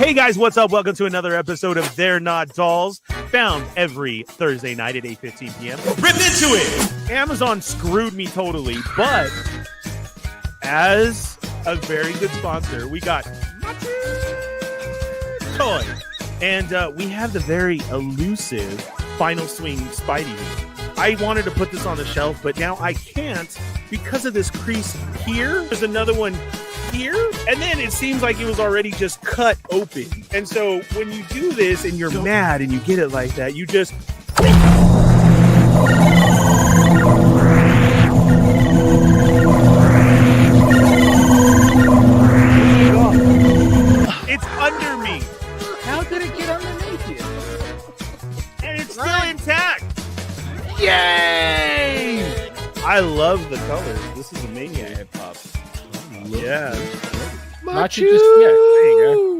Hey guys, what's up? Welcome to another episode of They're Not Dolls, found every Thursday night at 8:15 p.m. Rip into it! Amazon screwed me totally, but as a very good sponsor, we got MOOCHER'S toy, and we have the very elusive Final Swing Spidey. I wanted to put this on the shelf, but now I can't because of this crease here. There's another one here, and then it seems like it was already just cut open. And so when you do this and you're mad and you get it like that, you just it's under me. How did it get underneath you? And it's still intact. Yay! I love the colors. This is amazing. Hip hop. Yeah. Not you just yet. There you go.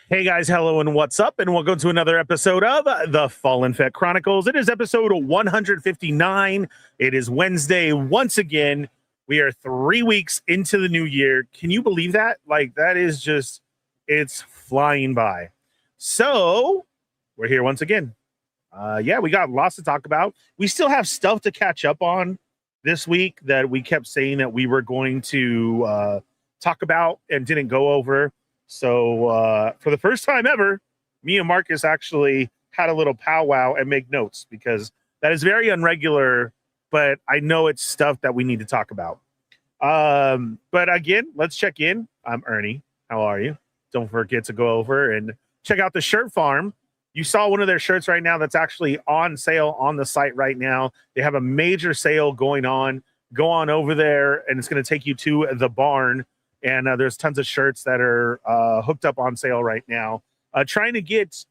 Hey guys, hello and what's up, and welcome to another episode of the Fallen Fett Chronicles. It is episode 159. It is Wednesday once again. We are 3 weeks into the new year. Can you believe that? Like, that is just, it's flying by. So we're here once again. Yeah, we got lots to talk about. We still have stuff to catch up on this week that we kept saying that we were going to talk about and didn't go over. So for the first time ever, me and Marcus actually had a little powwow and make notes, because that is very unregular, but I know it's stuff that we need to talk about. But again, let's check in. I'm Ernie. How are you? Don't forget to go over and check out the shirt farm. You saw one of their shirts right now that's actually on sale on the site right now. They have a major sale going on. Go on over there, and it's going to take you to the barn. And there's tons of shirts that are hooked up on sale right now. Trying to get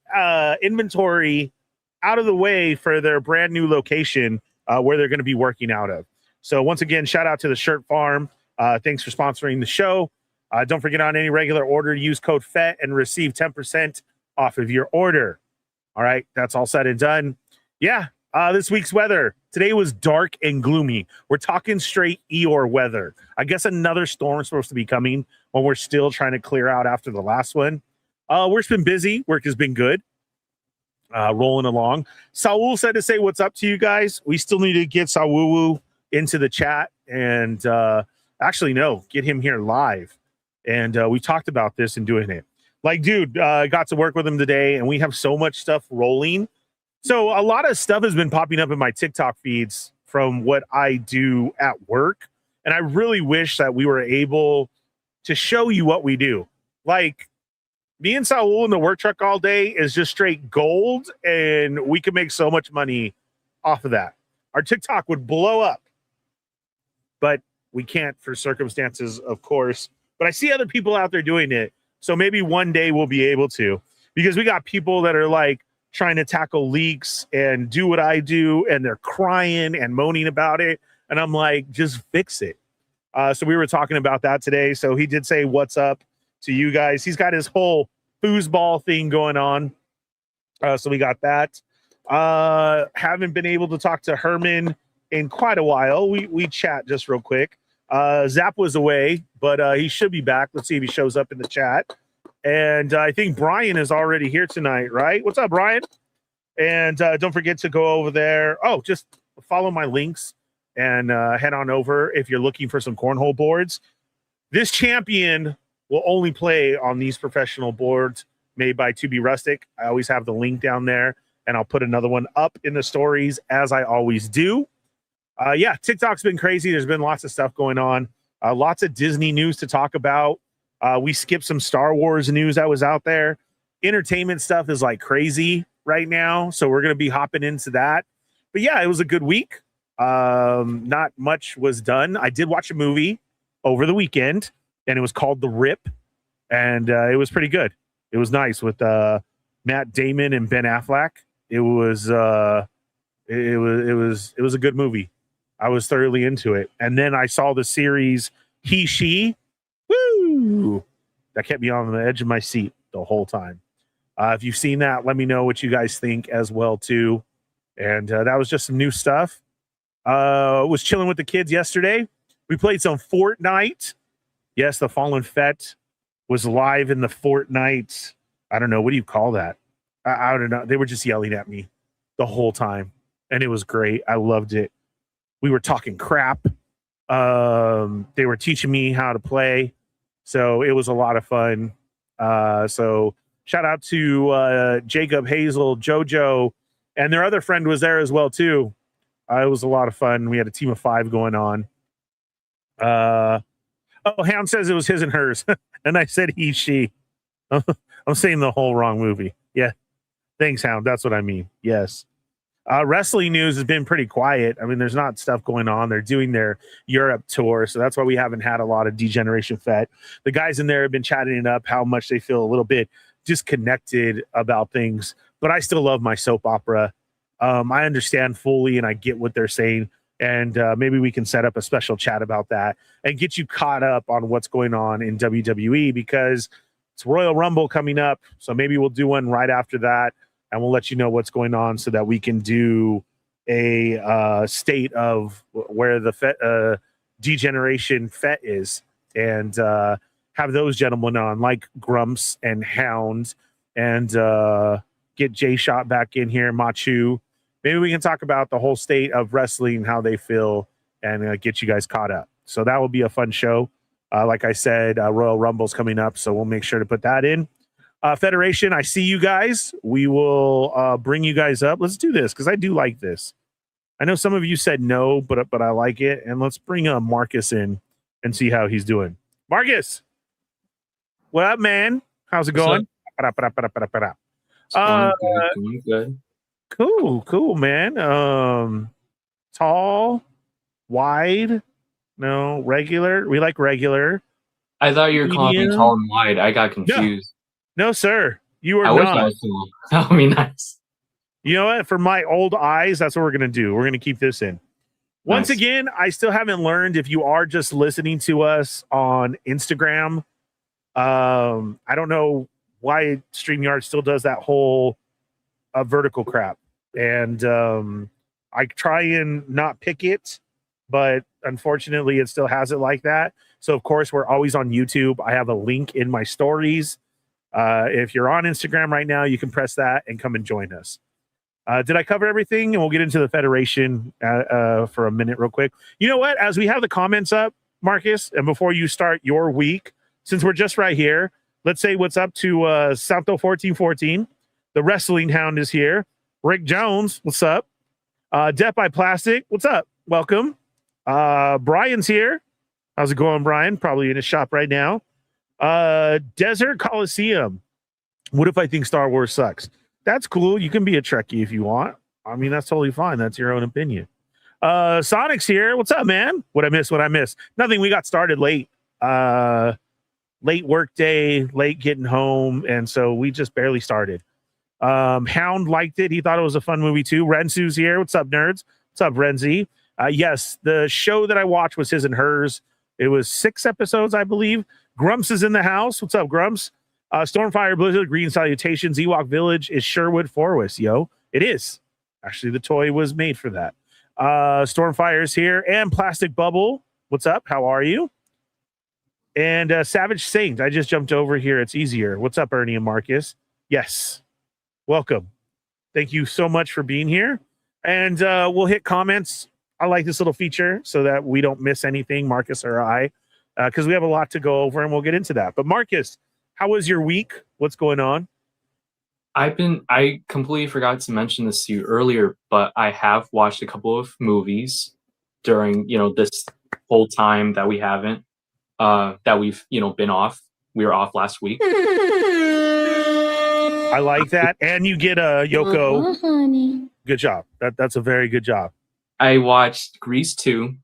inventory out of the way for their brand new location where they're going to be working out of. So once again, shout out to the Shirt Farm. Thanks for sponsoring the show. Don't forget, on any regular order, use code FET and receive 10% off of your order. All right, that's all said and done. Yeah, this week's weather. Today was dark and gloomy. We're talking straight Eeyore weather. I guess another storm's supposed to be coming when we're still trying to clear out after the last one. Work's been busy. Work has been good. Rolling along. Saul said to say what's up to you guys. We still need to get Saul into the chat and get him here live. And we talked about this and doing it. Like, dude, got to work with him today, and we have so much stuff rolling. So a lot of stuff has been popping up in my TikTok feeds from what I do at work. And I really wish that we were able to show you what we do. Like, me and Saul in the work truck all day is just straight gold, and we can make so much money off of that. Our TikTok would blow up, but we can't for circumstances, of course. But I see other people out there doing it. So maybe one day we'll be able to, because we got people that are like trying to tackle leaks and do what I do, and they're crying and moaning about it. And I'm like, just fix it. So we were talking about that today. So he did say, what's up to you guys? He's got his whole foosball thing going on. So we got that. Haven't been able to talk to Herman in quite a while. We chat just real quick. Zap was away, but he should be back. Let's see if he shows up in the chat. And I think Brian is already here tonight, right? What's up, Brian? And don't forget to go over there. Oh, just follow my links and head on over if you're looking for some cornhole boards. This champion will only play on these professional boards made by 2B Rustic. I always have the link down there, and I'll put another one up in the stories as I always do. Yeah, TikTok's been crazy. There's been lots of stuff going on. Lots of Disney news to talk about. We skipped some Star Wars news that was out there. Entertainment stuff is like crazy right now, so we're going to be hopping into that. But yeah, it was a good week. Not much was done. I did watch a movie over the weekend, and it was called The Rip, and it was pretty good. It was nice with Matt Damon and Ben Affleck. It was a good movie. I was thoroughly into it. And then I saw the series He, She. Woo! That kept me on the edge of my seat the whole time. If you've seen that, let me know what you guys think as well too. And that was just some new stuff. Was chilling with the kids yesterday. We played some Fortnite. Yes, the Fallen Fett was live in the Fortnite. I don't know. What do you call that? I don't know. They were just yelling at me the whole time. And it was great. I loved it. We were talking crap. They were teaching me how to play. So it was a lot of fun. So shout out to Jacob, Hazel, Jojo, and their other friend was there as well too. It was a lot of fun. We had a team of 5 going on. Oh, Hound says it was his and hers. And I said he, she. I'm saying the whole wrong movie. Yeah. Thanks, Hound. That's what I mean. Yes. Wrestling news has been pretty quiet. I mean, there's not stuff going on. They're doing their Europe tour, so that's why we haven't had a lot of Degeneration Fett. The guys in there have been chatting it up how much they feel a little bit disconnected about things, but I still love my soap opera. I understand fully, and I get what they're saying, and maybe we can set up a special chat about that and get you caught up on what's going on in WWE, because it's Royal Rumble coming up, so maybe we'll do one right after that. And we'll let you know what's going on so that we can do a state of where the Degeneration Fett is, and have those gentlemen on, like Grumps and Hound, and get J-Shot back in here, Machu. Maybe we can talk about the whole state of wrestling, how they feel, and get you guys caught up. So that will be a fun show. Like I said, Royal Rumble's coming up, so we'll make sure to put that in. Federation, I see you guys. We will bring you guys up. Let's do this because I do like this. I know some of you said no, but I like it. And let's bring Marcus in and see how he's doing. Marcus, what up, man? How's it going? Good. Cool, man. Tall, wide, no, regular. We like regular. I thought you were calling me tall and wide. I got confused. No, sir. You are I wish not. I was tall. That would be nice. You know what? For my old eyes, that's what we're going to do. We're going to keep this in. Once again, I still haven't learned if you are just listening to us on Instagram. I don't know why StreamYard still does that whole vertical crap. And I try and not pick it, but unfortunately, it still has it like that. So, of course, we're always on YouTube. I have a link in my stories. If you're on Instagram right now, you can press that and come and join us. Did I cover everything? And we'll get into the Federation for a minute real quick. You know what? As we have the comments up, Marcus, and before you start your week, since we're just right here, let's say what's up to Santo 1414. The Wrestling Hound is here. Rick Jones, what's up? Death by Plastic, what's up? Welcome. Brian's here. How's it going, Brian? Probably in his shop right now. Desert Coliseum. What if I think Star Wars sucks? That's cool. You can be a Trekkie if you want. I mean, that's totally fine. That's your own opinion. Sonic's here. What's up, man? What I miss? Nothing. We got started late. Late work day, late getting home, and so we just barely started. Hound liked it. He thought it was a fun movie too. Renzu's here. What's up, nerds? What's up, Renzi? Yes, the show that I watched was his and hers. It was 6 episodes, I believe. Grumps is in the house. What's up, Grumps? Stormfire, Blizzard, Green Salutations, Ewok Village is Sherwood Forest, yo. It is. Actually, the toy was made for that. Stormfire's here. And Plastic Bubble. What's up? How are you? And Savage Saint. I just jumped over here. It's easier. What's up, Ernie and Marcus? Yes. Welcome. Thank you so much for being here. And we'll hit comments. I like this little feature so that we don't miss anything, Marcus or I, because we have a lot to go over and we'll get into that. But Marcus, how was your week? What's going on? I completely forgot to mention this to you earlier, but I have watched a couple of movies during, this whole time that we haven't, that we've, been off. We were off last week. I like that. And you get a YOKO. Honey. Good job. That's a very good job. I watched Grease 2.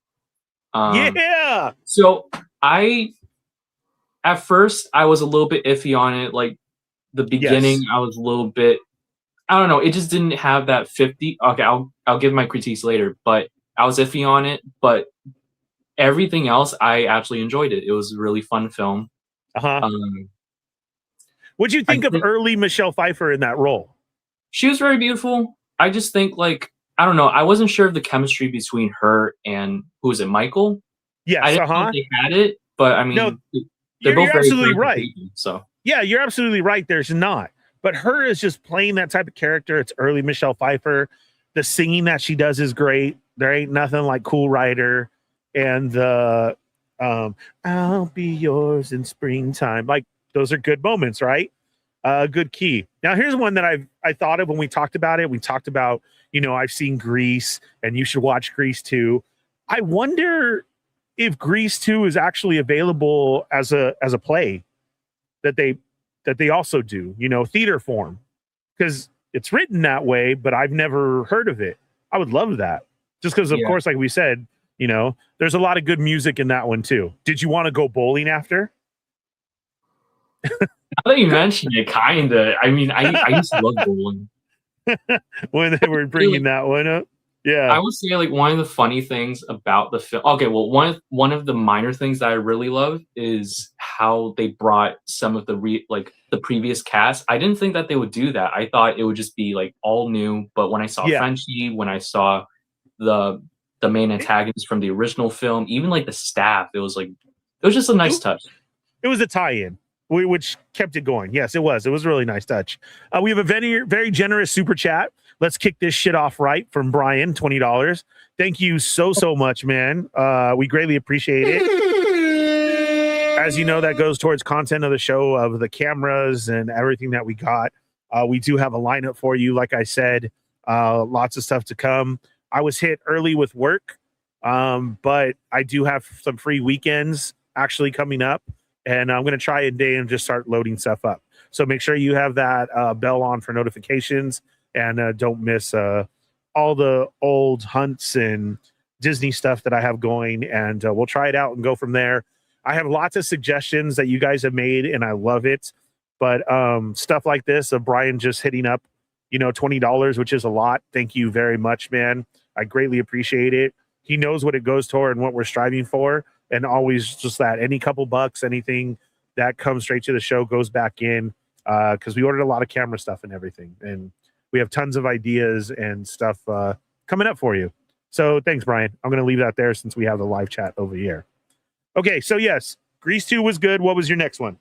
Yeah. So at first I was a little bit iffy on it. Like the beginning, I was a little bit, I don't know. It just didn't have that 50. Okay. I'll give my critiques later, but I was iffy on it, but everything else, I actually enjoyed it. It was a really fun film. What'd you think of early Michelle Pfeiffer in that role? She was very beautiful. I just think I don't know. I wasn't sure of the chemistry between her and who was it, Michael? Yes, I didn't know if they had it, but I mean, no, they're both you're absolutely right. People, so yeah, you're absolutely right. There's not, but her is just playing that type of character. It's early Michelle Pfeiffer. The singing that she does is great. There ain't nothing like Cool Rider and the I'll be yours in springtime. Like those are good moments, right? Good key. Now here's one that I thought of when we talked about it. We talked about, I've seen Grease and you should watch Grease 2. I wonder if Grease 2 is actually available as a play that they also do, theater form, because it's written that way, but I've never heard of it. I would love that. Just because, of course, like we said, there's a lot of good music in that one too. Did you want to go bowling after? Now that you mentioned it, kinda. I mean, I used to love bowling. When they were bringing that one up. Yeah. I would say one of the funny things about the film. Okay, well, one of the minor things that I really love is how they brought some of the previous cast. I didn't think that they would do that. I thought it would just be all new. But when I saw Frenchie, when I saw the main antagonist from the original film, even the staff, it was just a nice touch. It was a tie-in, which kept it going. Yes, it was. It was a really nice touch. We have a very, very generous super chat. Let's kick this shit off right from Brian, $20. Thank you so much, man. We greatly appreciate it. As you know, that goes towards content of the show, of the cameras and everything that we got. We do have a lineup for you. Like I said, lots of stuff to come. I was hit early with work, but I do have some free weekends actually coming up. And I'm going to try a day and just start loading stuff up. So make sure you have that bell on for notifications and don't miss all the old hunts and Disney stuff that I have going. And we'll try it out and go from there. I have lots of suggestions that you guys have made, and I love it. But stuff like this of Brian just hitting up, $20, which is a lot. Thank you very much, man. I greatly appreciate it. He knows what it goes toward and what we're striving for. And always just that any couple bucks, anything that comes straight to the show goes back in, because we ordered a lot of camera stuff and everything. And we have tons of ideas and stuff coming up for you. So thanks, Brian. I'm going to leave that there since we have the live chat over here. Okay, so yes, Grease 2 was good. What was your next one?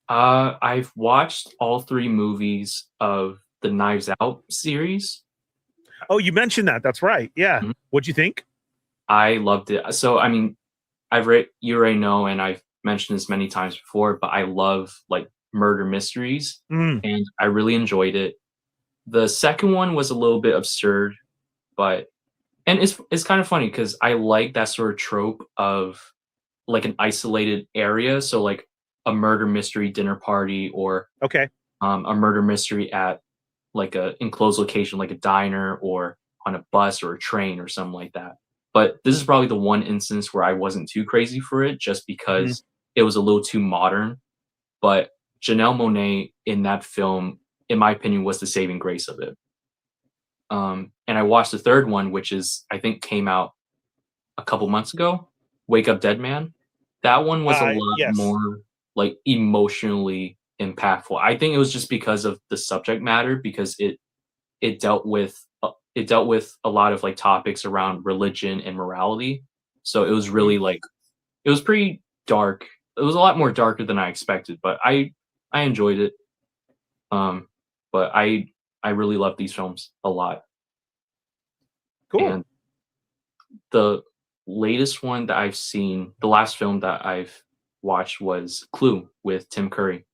I've watched all 3 movies of the Knives Out series. Oh, you mentioned that. That's right. Yeah. Mm-hmm. What'd you think? I loved it. So, I mean, you already know, and I've mentioned this many times before, but I love murder mysteries, and I really enjoyed it. The second one was a little bit absurd, and it's kind of funny because I like that sort of trope of an isolated area. So a murder mystery dinner party, or a murder mystery at a enclosed location, like a diner or on a bus or a train or something like that. But this is probably the one instance where I wasn't too crazy for it, just because it was a little too modern. But Janelle Monáe in that film in my opinion, was the saving grace of it. And I watched the third one, which is I think came out a couple months ago. Wake Up Dead Man. That one was a lot Yes. more like emotionally impactful. I think it was just because of the subject matter, because it dealt with a lot of like topics around religion and morality. So it was really like it was pretty dark. It was a lot more darker than I expected, but I enjoyed it. But I really love these films a lot. Cool. And the latest one that I've seen, the last film that I've watched was Clue with Tim Curry.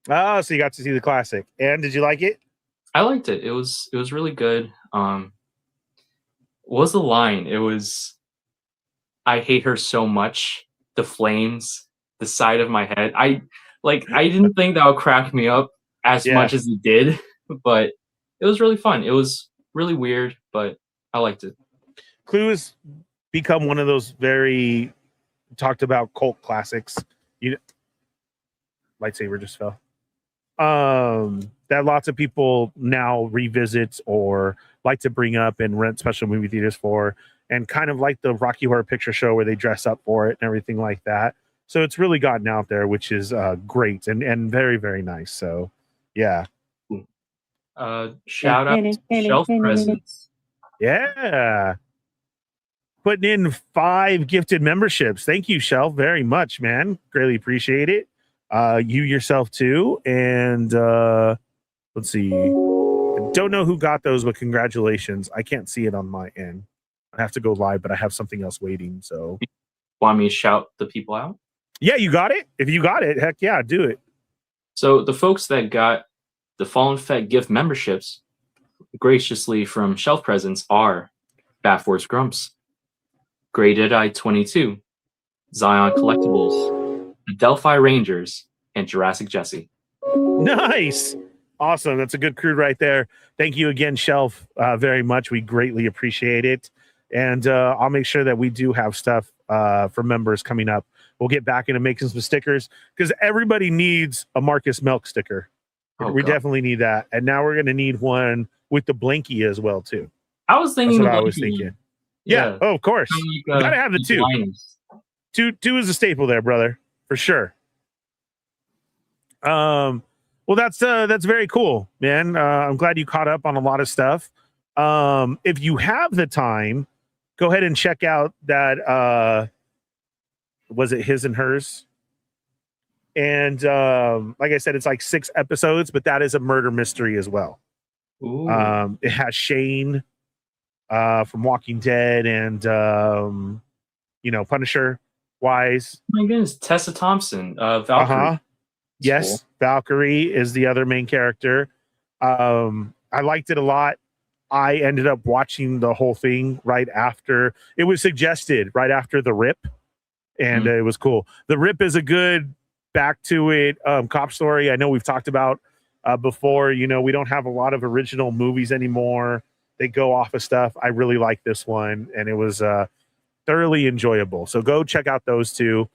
Oh, so you got to see the classic. And did you like it? I liked it. It was really good. What was the line? It was, I hate her so much. The flames, the side of my head. I didn't think that would crack me up as much as it did, but it was really fun. It was really weird, but I liked it. Clue has become one of those very talked about cult classics. Lightsaber just fell. That lots of people now revisit or like to bring up and rent special movie theaters for, and kind of like the Rocky Horror Picture Show where they dress up for it and everything like that. So it's really gotten out there, which is great and very, very nice. So yeah. Shout out to Shelf Presence. Yeah. Putting in 5 gifted memberships. Thank you, Shelf, very much, man. Greatly appreciate it. You yourself too. And let's see. I don't know who got those, but congratulations. I can't see it on my end. I have to go live, but I have something else waiting. So want me to shout the people out? Yeah, you got it. If you got it, heck yeah, do it. So the folks that got the Fallen Fett gift memberships graciously from Shelf Presence are Bat Force Grumps, Graded Eye 22, Zion Collectibles, the Delphi Rangers, and Jurassic Jesse. Nice. Awesome. That's a good crew right there. Thank you again, Shelf, very much. We greatly appreciate it. And I'll make sure that we do have stuff for members coming up. We'll get back into making some stickers because everybody needs a Marcus Melk sticker. We definitely need that. And now we're going to need one with the blankie as well, too. I was thinking That's what I was thinking. Yeah. Oh, of course. You got to have the 2. Two is a staple there, brother, for sure. Well, that's very cool, man. I'm glad you caught up on a lot of stuff. If you have the time, go ahead and check out that was it His and Hers? And like I said, it's like 6 episodes, but that is a murder mystery as well. It has Shane from Walking Dead and Punisher wise. Oh my goodness, Tessa Thompson, Valkyrie. Yes, cool. Valkyrie is the other main character. I liked it a lot. I ended up watching the whole thing right after it was suggested, right after The Rip, and it was cool. The Rip is a good back to it cop story. I know we've talked about before. We don't have a lot of original movies anymore. They go off of stuff. I really like this one, and it was thoroughly enjoyable. So go check out those 2.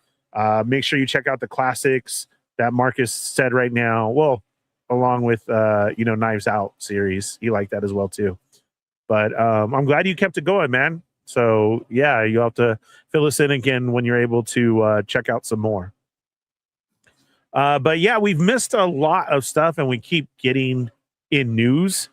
Make sure you check out the classics that Marcus said right now. Well, along with Knives Out series, he liked that as well too. But I'm glad you kept it going, man. So yeah, you'll have to fill us in again when you're able to check out some more. But yeah, we've missed a lot of stuff, and we keep getting in news.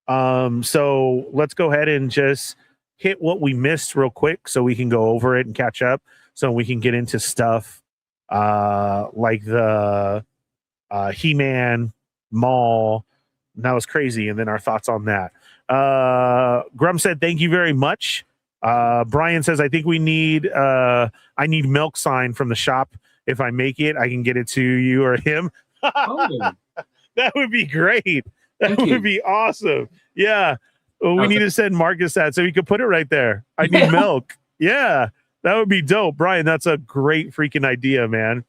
So let's go ahead and just hit what we missed real quick, so we can go over it and catch up, so we can get into stuff like the He-Man Maul. That was crazy. And then our thoughts on that. Grum said, thank you very much. Brian says, I think I need milk sign from the shop. If I make it, I can get it to you or him. Oh. That would be great. That would be awesome. Yeah. Well, we need to send Marcus that so he could put it right there. I need milk. Yeah. That would be dope. Brian, that's a great freaking idea, man.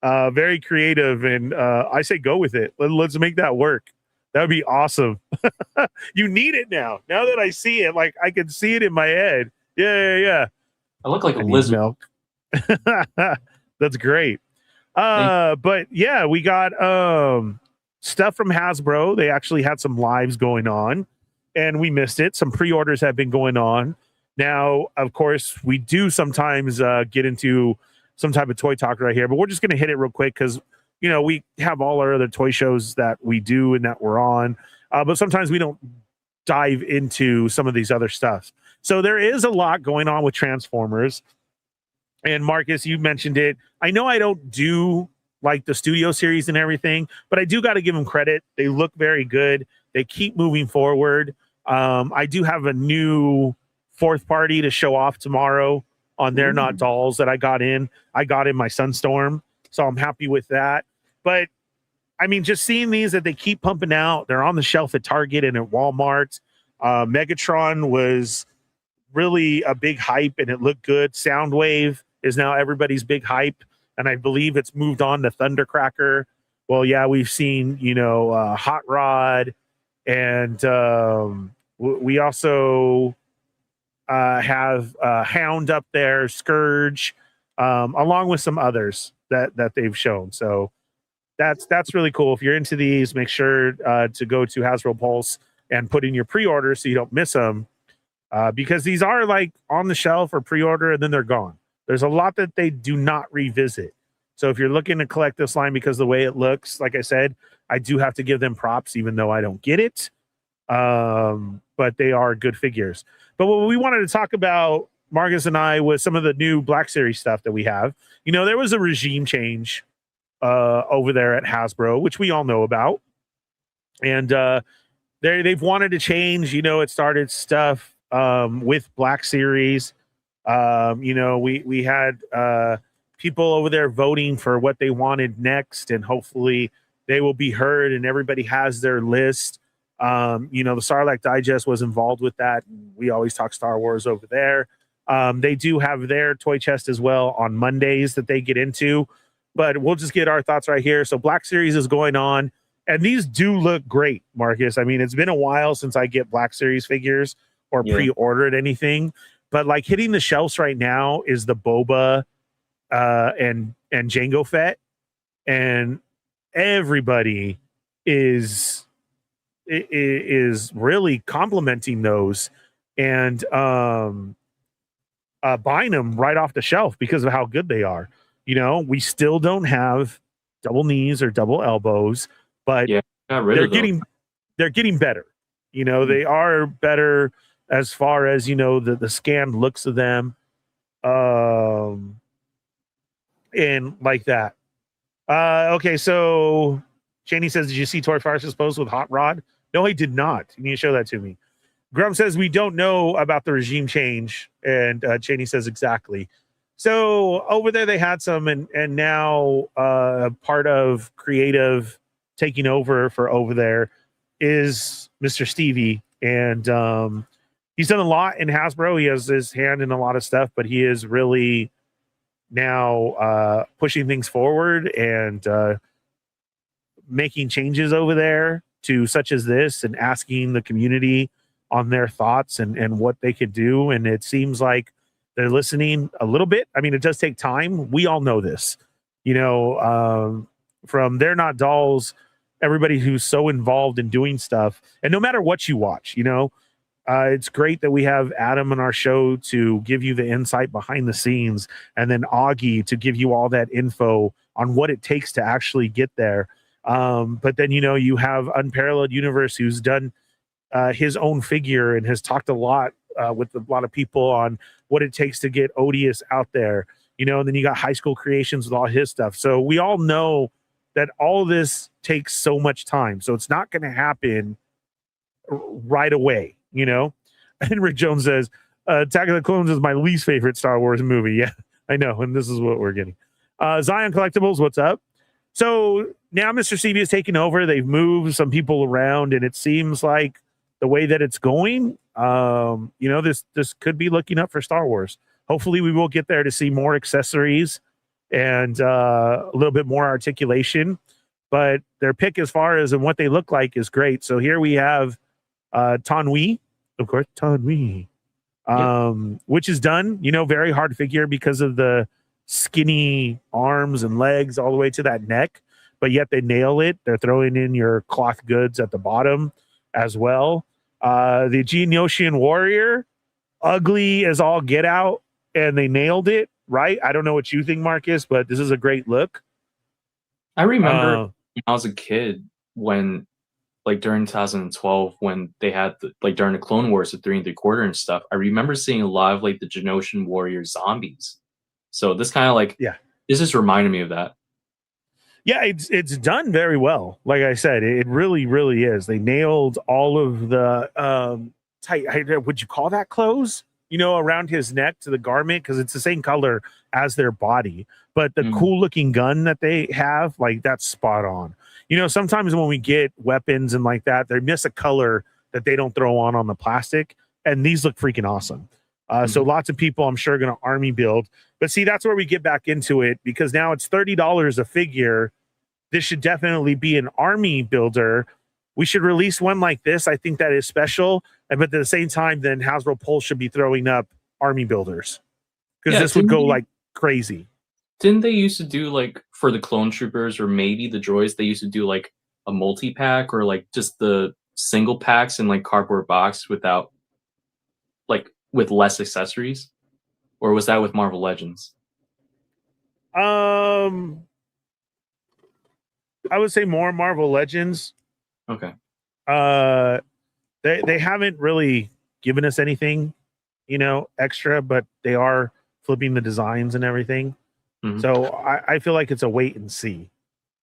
Very creative, and I say go with it. Let's make that work. That would be awesome. You need it now. Now that I see it, like I can see it in my head. Yeah. I look like a lizard. Milk. That's great. But yeah, we got stuff from Hasbro. They actually had some lives going on, and we missed it. Some pre-orders have been going on. Now, of course, we do sometimes get into some type of toy talk right here, but we're just going to hit it real quick because, you know, we have all our other toy shows that we do and that we're on, but sometimes we don't dive into some of these other stuff. So there is a lot going on with Transformers. And Marcus, you mentioned it. I know I don't do like the studio series and everything, but I do got to give them credit. They look very good. They keep moving forward. I do have a new fourth party to show off tomorrow on They're Not Dolls that I got in. I got in my Sunstorm, so I'm happy with that. But I mean, just seeing these that they keep pumping out, they're on the shelf at Target and at Walmart. Megatron was really a big hype and it looked good. Soundwave is now everybody's big hype, and I believe it's moved on to Thundercracker. Well, yeah, we've seen, you know, Hot Rod, and we also have Hound up there, Scourge, along with some others that they've shown. So that's really cool. If you're into these, make sure to go to Hasbro Pulse and put in your pre-order so you don't miss them, because these are like on the shelf or pre-order and then they're gone. There's a lot that they do not revisit. So if you're looking to collect this line because of the way it looks, like I said, I do have to give them props even though I don't get it. But they are good figures. But what we wanted to talk about, Marcus and I, was some of the new Black Series stuff that we have. You know, there was a regime change over there at Hasbro, which we all know about. And they've wanted to change. You know, it started stuff with Black Series. You know, we had people over there voting for what they wanted next, and hopefully they will be heard and everybody has their list. You know, the Sarlacc Digest was involved with that. We always talk Star Wars over there. They do have their toy chest as well on Mondays that they get into, but we'll just get our thoughts right here. So Black Series is going on, and these do look great, Marcus. I mean, it's been a while since I get Black Series figures or pre-ordered anything, but like hitting the shelves right now is the Boba and Jango Fett, and everybody is really complimenting those and buying them right off the shelf because of how good they are. You know, we still don't have double knees or double elbows, but they're getting better. You know, they are better as far as, you know, the scanned looks of them, and like that. Okay, so Cheney says, did you see Toy Farce's post with Hot Rod? No, I did not. You need to show that to me. Grum says, we don't know about the regime change. And Cheney says, exactly. So over there, they had some, and now part of creative taking over for over there is Mr. Stevie. And he's done a lot in Hasbro. He has his hand in a lot of stuff, but he is really now pushing things forward and making changes over there to such as this, and asking the community on their thoughts and what they could do. And it seems like they're listening a little bit. I mean, it does take time. We all know this, you know, from They're Not Dolls, everybody who's so involved in doing stuff. And no matter what you watch, you know, it's great that we have Adam on our show to give you the insight behind the scenes, and then Augie to give you all that info on what it takes to actually get there. But then, you know, you have Unparalleled Universe, who's done his own figure and has talked a lot with a lot of people on what it takes to get Odious out there, you know, and then you got High School Creations with all his stuff. So we all know that all this takes so much time. So it's not going to happen right away, you know. And Rick Jones says, Attack of the Clones is my least favorite Star Wars movie. Yeah, I know. And this is what we're getting. Zion Collectibles, what's up? So now Mr. Stevie is taking over. They've moved some people around, and it seems like the way that it's going, you know, this could be looking up for Star Wars. Hopefully we will get there to see more accessories and a little bit more articulation, but their pick as far as and what they look like is great. So here we have Tanwi, of course, Tanwi, which is done, you know, very hard figure because of the skinny arms and legs all the way to that neck. but yet they nail it. They're throwing in your cloth goods at the bottom as well. The Geonosian Warrior, ugly as all get out, and they nailed it, right? I don't know what you think, Marcus, but this is a great look. I remember when I was a kid when, like during 2012, when they had like during the Clone Wars, the 3 3/4 and stuff. I remember seeing a lot of like the Geonosian Warrior zombies. So this kind of like, this just reminded me of that. Yeah, it's done very well. Like I said, it really, really is. They nailed all of the tight. Would you call that clothes? You know, around his neck to the garment, because it's the same color as their body. But the cool looking gun that they have, like that's spot on. You know, sometimes when we get weapons and like that, they miss a color that they don't throw on the plastic, and these look freaking awesome. So lots of people, I'm sure, are going to army build. But see, that's where we get back into it, because now it's $30 a figure. This should definitely be an army builder. We should release one like this. I think that is special. But at the same time, then Hasbro Pulse should be throwing up army builders, because this would go like crazy. Didn't they used to do like for the clone troopers or maybe the droids, they used to do like a multi-pack or like just the single packs in like cardboard box without like with less accessories? Or was that with Marvel Legends? I would say more Marvel Legends. Okay. They haven't really given us anything, you know, extra, but they are flipping the designs and everything. So I feel like it's a wait and see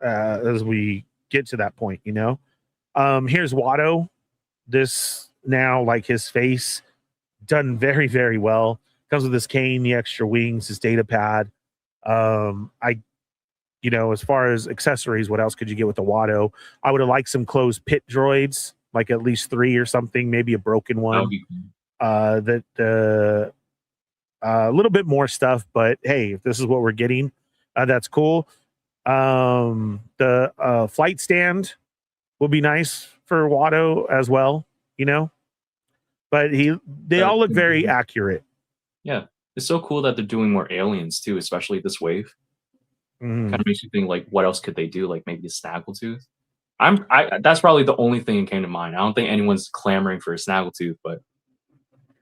as we get to that point, you know. Here's Watto. This now, like his face, done very, very well. Comes with his cane, the extra wings, his data pad. You know, as far as accessories, what else could you get with the Watto? I would have liked some closed pit droids, like at least 3 or something, maybe a broken one. A little bit more stuff, but hey, if this is what we're getting, that's cool. The flight stand will be nice for Watto as well, you know. But they all look very accurate. Yeah, it's so cool that they're doing more aliens too, especially this wave. Kind of makes you think like, what else could they do? Like maybe a Snaggletooth. That's probably the only thing that came to mind. I don't think anyone's clamoring for a Snaggletooth, but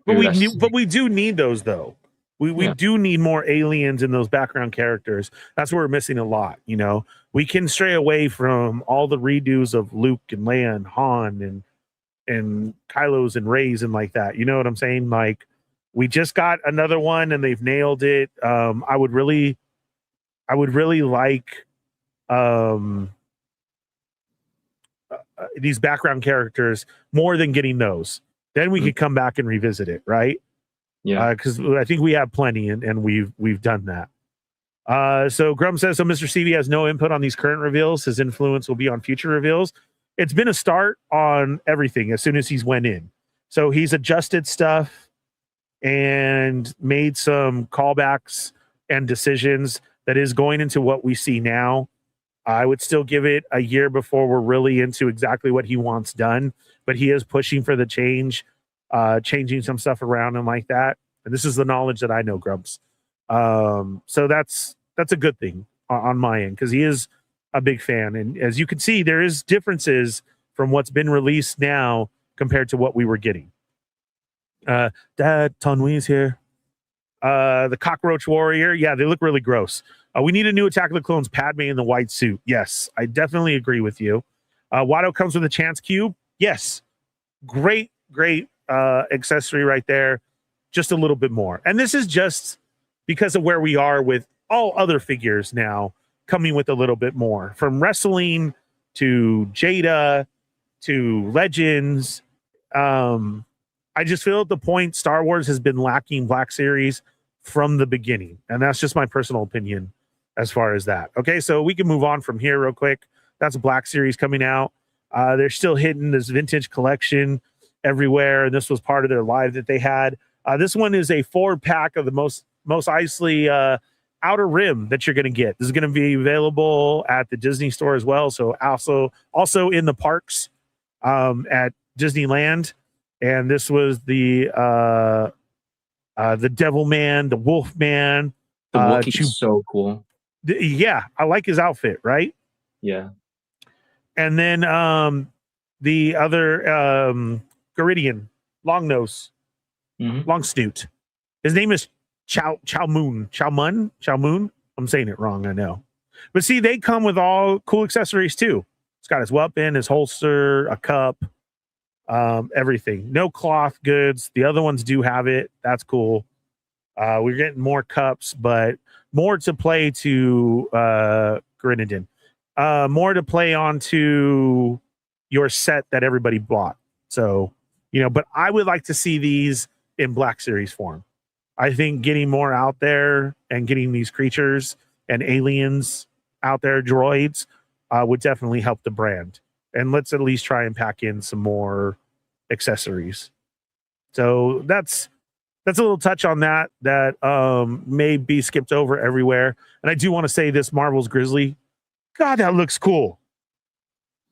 we do need those though. We do need more aliens in those background characters. That's what we're missing a lot. You know, we can stray away from all the redos of Luke and Leia and Han and Kylo's and Rey's and like that. You know what I'm saying? Like, we just got another one and they've nailed it. I would really like these background characters more than getting those. Then we could come back and revisit it, right? Yeah, because I think we have plenty, and we've done that. So Grum says, so Mr. CV has no input on these current reveals. His influence will be on future reveals. It's been a start on everything as soon as he's went in. So he's adjusted stuff and made some callbacks and decisions that is going into what we see now. I would still give it a year before we're really into exactly what he wants done, but he is pushing for the change, changing some stuff around and like that. And this is the knowledge that I know, Grumps. So that's a good thing on my end, because he is a big fan. And as you can see, there is differences from what's been released now compared to what we were getting. Dad, Tanwi's here. The Cockroach Warrior. Yeah, they look really gross. We need a new Attack of the Clones Padme in the white suit. Yes, I definitely agree with you. Watto comes with a chance cube. Yes. Great accessory right there. Just a little bit more. And this is just because of where we are with all other figures now, coming with a little bit more. From wrestling to Jada to Legends. I just feel at the point Star Wars has been lacking Black Series from the beginning. And that's just my personal opinion as far as that. Okay, so we can move on from here real quick. That's a Black Series coming out. They're still hitting this vintage collection everywhere. And this was part of their live that they had. This one is a 4-pack of the most Eisley Outer Rim that you're going to get. This is going to be available at the Disney store as well. So also in the parks at Disneyland. And this was the Devil Man, the Wolf Man. The Wookiee's so cool. Yeah, I like his outfit, right? Yeah. And then the other Garidian, long nose, long snoot. His name is Chow Moon. I'm saying it wrong, I know. But see, they come with all cool accessories too. It's got his weapon, his holster, a cup, everything. No cloth goods. The other ones do have it. That's cool. We're getting more cups, but more to play to Grenadin. More to play onto your set that everybody bought. So, but I would like to see these in Black Series form. I think getting more out there and getting these creatures and aliens out there, droids, would definitely help the brand. And let's at least try and pack in some more accessories. So that's a little touch on that may be skipped over everywhere. And I do want to say this Marvel's Grizzly, God, that looks cool.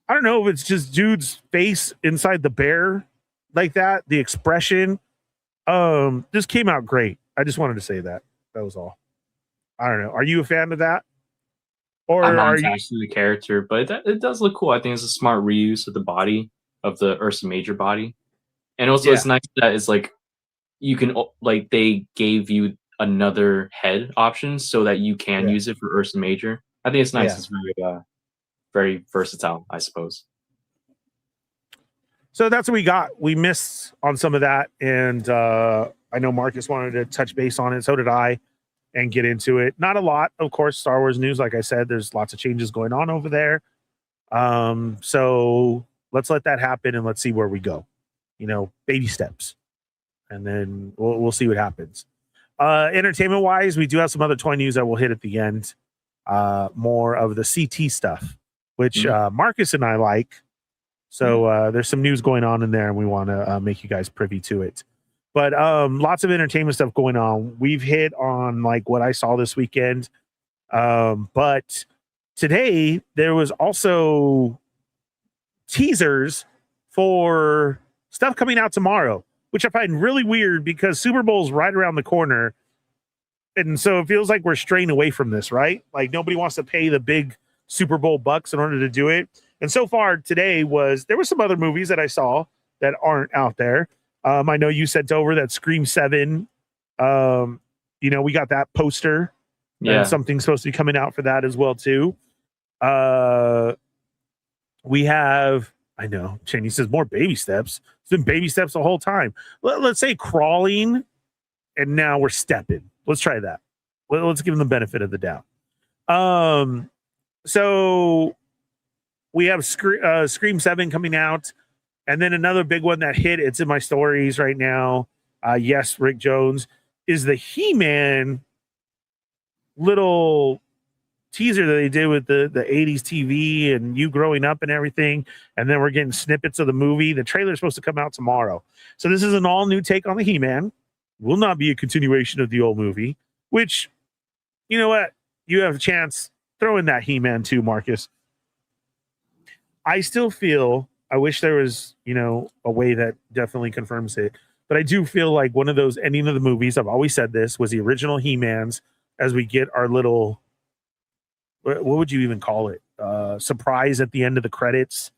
I don't know if it's just dude's face inside the bear like that, the expression. This came out great. I just wanted to say that. That was all. I don't know. Are you a fan of that? Or I'm not are attached to the character, but it does look cool. I think it's a smart reuse of the body of the Ursa Major body. And also it's nice that it's like you can like they gave you another head option so that you can use it for Ursa Major. I think it's nice. Yeah. It's very versatile, I suppose. So that's what we got. We missed on some of that, and I know Marcus wanted to touch base on it. So did I, and get into it. Not a lot, of course. Star Wars news, like I said, there's lots of changes going on over there. So let's let that happen and let's see where we go. Baby steps, and then we'll see what happens. Entertainment wise, we do have some other toy news that we'll hit at the end. More of the CT stuff, which Marcus and I like. So there's some news going on in there, and we want to make you guys privy to it. But lots of entertainment stuff going on. We've hit on like what I saw this weekend. But today there was also teasers for stuff coming out tomorrow, which I find really weird because Super Bowl's right around the corner. And so it feels like we're straying away from this, right? Like nobody wants to pay the big Super Bowl bucks in order to do it. And so far today there were some other movies that I saw that aren't out there. I know you sent over that Scream 7. We got that poster. Yeah. And something's supposed to be coming out for that as well, too. We have, I know, Cheney says more baby steps. It's been baby steps the whole time. Let's say crawling, and now we're stepping. Let's try that. Let's give them the benefit of the doubt. So we have Scream 7 coming out. And then another big one that hit, it's in my stories right now. Yes, Rick Jones, is the He-Man little teaser that they did with the 80s TV and you growing up and everything. And then we're getting snippets of the movie. The trailer is supposed to come out tomorrow. So this is an all new take on the He-Man. Will not be a continuation of the old movie, which, you know what? You have a chance. Throw in that He-Man too, Marcus. I still feel, I wish there was, a way that definitely confirms it. But I do feel like one of those ending of the movies, I've always said this, was the original He-Mans as we get our little, what would you even call it? Surprise at the end of the credits.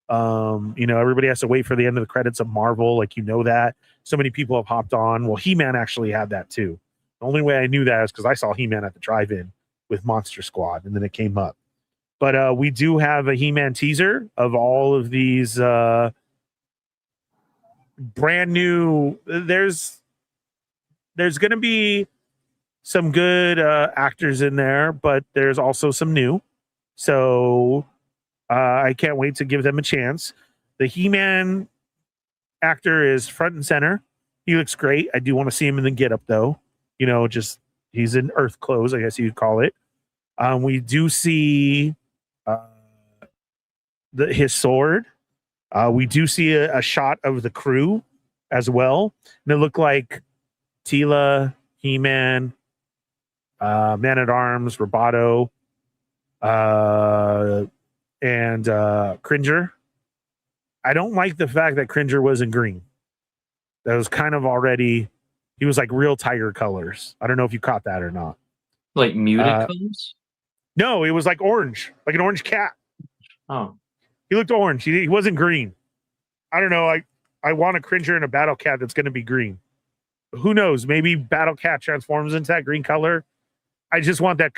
Everybody has to wait for the end of the credits of Marvel. Like, that. So many people have hopped on. Well, He-Man actually had that too. The only way I knew that is because I saw He-Man at the drive-in with Monster Squad, and then it came up. But we do have a He-Man teaser of all of these brand new. There's going to be some good actors in there, but there's also some new. So I can't wait to give them a chance. The He-Man actor is front and center. He looks great. I do want to see him in the getup, though. He's in Earth clothes, I guess you'd call it. We do see his sword. We do see a shot of the crew as well. And it looked like Tila, He-Man, Man-at-Arms, Roboto, and Cringer. I don't like the fact that Cringer was in green. That was kind of already, he was like real tiger colors. I don't know if you caught that or not. Like muted colors? No, it was like orange, like an orange cat. Oh, He looked orange. He wasn't green. I don't know. I want a Cringer and a Battle Cat that's going to be green. Who knows? Maybe Battle Cat transforms into that green color. I just want that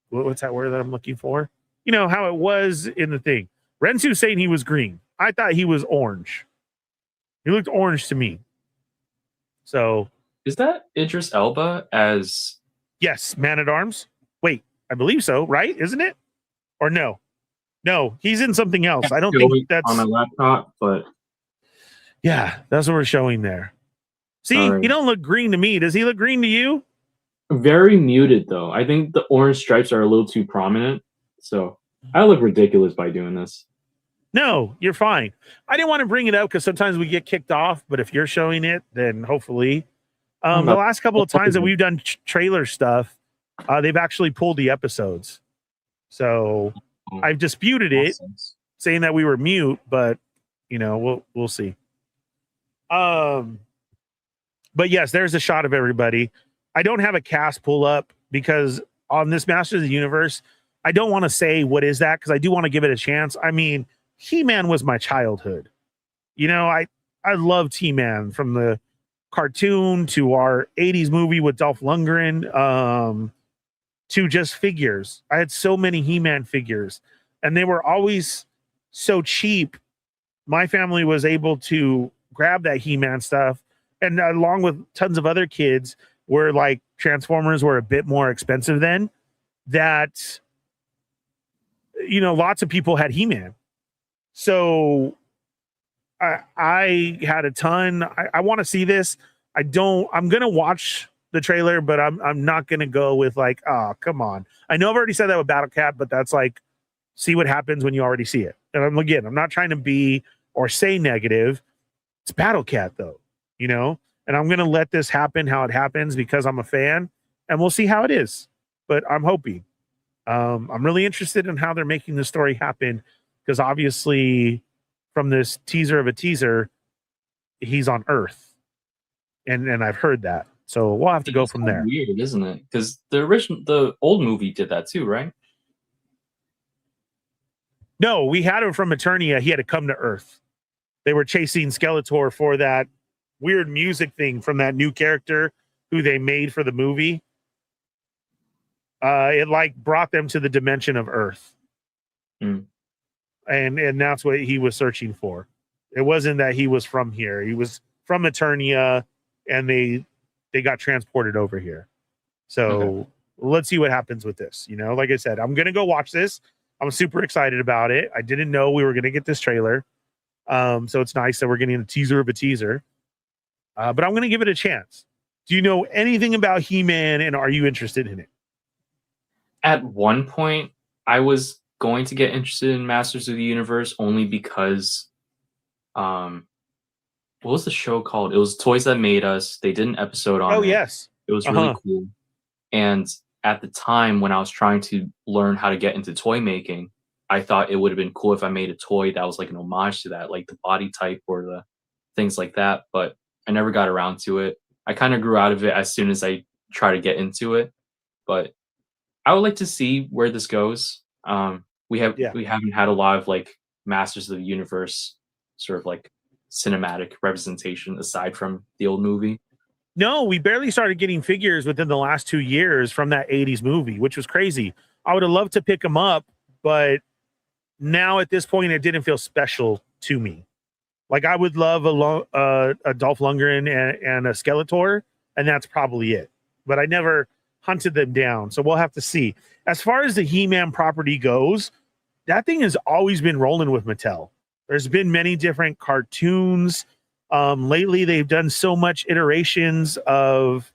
what's that word that I'm looking for? You know how it was in the thing. Rensu's saying he was green. I thought he was orange. He looked orange to me. So is that Idris Elba as? Yes, Man at Arms. Wait, I believe so, right? Isn't it? Or no? No, he's in something else. I don't think that's on my laptop, but yeah, that's what we're showing there. See, right. He don't look green to me. Does he look green to you? Very muted though. I think the orange stripes are a little too prominent. So I look ridiculous by doing this. No, you're fine. I didn't want to bring it up because sometimes we get kicked off, but if you're showing it, then hopefully. The last couple of times that we've done trailer stuff, they've actually pulled the episodes. So I've disputed it, saying that we were mute, but you know, we'll see. But yes, there's a shot of everybody. I don't have a cast pull up because on this Masters of the Universe, I don't want to say what is that because I do want to give it a chance. I mean, He-Man was my childhood. You know, I loved He-Man from the cartoon to our 80s movie with Dolph Lundgren, to just figures. I had so many He-Man figures and they were always so cheap. My family was able to grab that He-Man stuff, and along with tons of other kids where like Transformers were a bit more expensive then, that you know, lots of people had He-Man. So I had a ton. I want to see this. I'm gonna watch the trailer, but I'm not gonna go with like, oh, come on. I know I've already said that with Battle Cat, but that's like, see what happens when you already see it. And I'm not trying to be or say negative. It's Battle Cat though, you know, and I'm gonna let this happen how it happens because I'm a fan, and we'll see how it is. But I'm hoping. I'm really interested in how they're making the story happen because obviously, from this teaser of a teaser, he's on Earth, and I've heard that. So we'll have to go from there. Weird, isn't it? Because the old movie did that too, right? No, we had him from Eternia. He had to come to Earth. They were chasing Skeletor for that weird music thing from that new character who they made for the movie. It like brought them to the dimension of Earth. Mm. And that's what he was searching for. It wasn't that he was from here. He was from Eternia, and they got transported over here. So let's see what happens with this. You know, like I said, I'm gonna go watch this. I'm super excited about it. I didn't know we were gonna get this trailer. So it's nice that we're getting a teaser of a teaser. But I'm gonna give it a chance. Do you know anything about He-Man, and are you interested in it? At one point, I was going to get interested in Masters of the Universe only because, what was the show called? It was Toys That Made Us. They did an episode on it. Oh, yes. It was really cool. And at the time when I was trying to learn how to get into toy making, I thought it would have been cool if I made a toy that was like an homage to that, like the body type or the things like that. But I never got around to it. I kind of grew out of it as soon as I tried to get into it. But I would like to see where this goes. We haven't had a lot of like Masters of the Universe sort of like cinematic representation aside from the old movie. No, we barely started getting figures within the last 2 years from that 80s movie, which was crazy. I would have loved to pick them up, but now at this point, it didn't feel special to me. Like I would love a Dolph Lundgren and a Skeletor, and that's probably it. But I never hunted them down, so we'll have to see. As far as the He-Man property goes, that thing has always been rolling with Mattel. There's been many different cartoons. Lately, they've done so much iterations of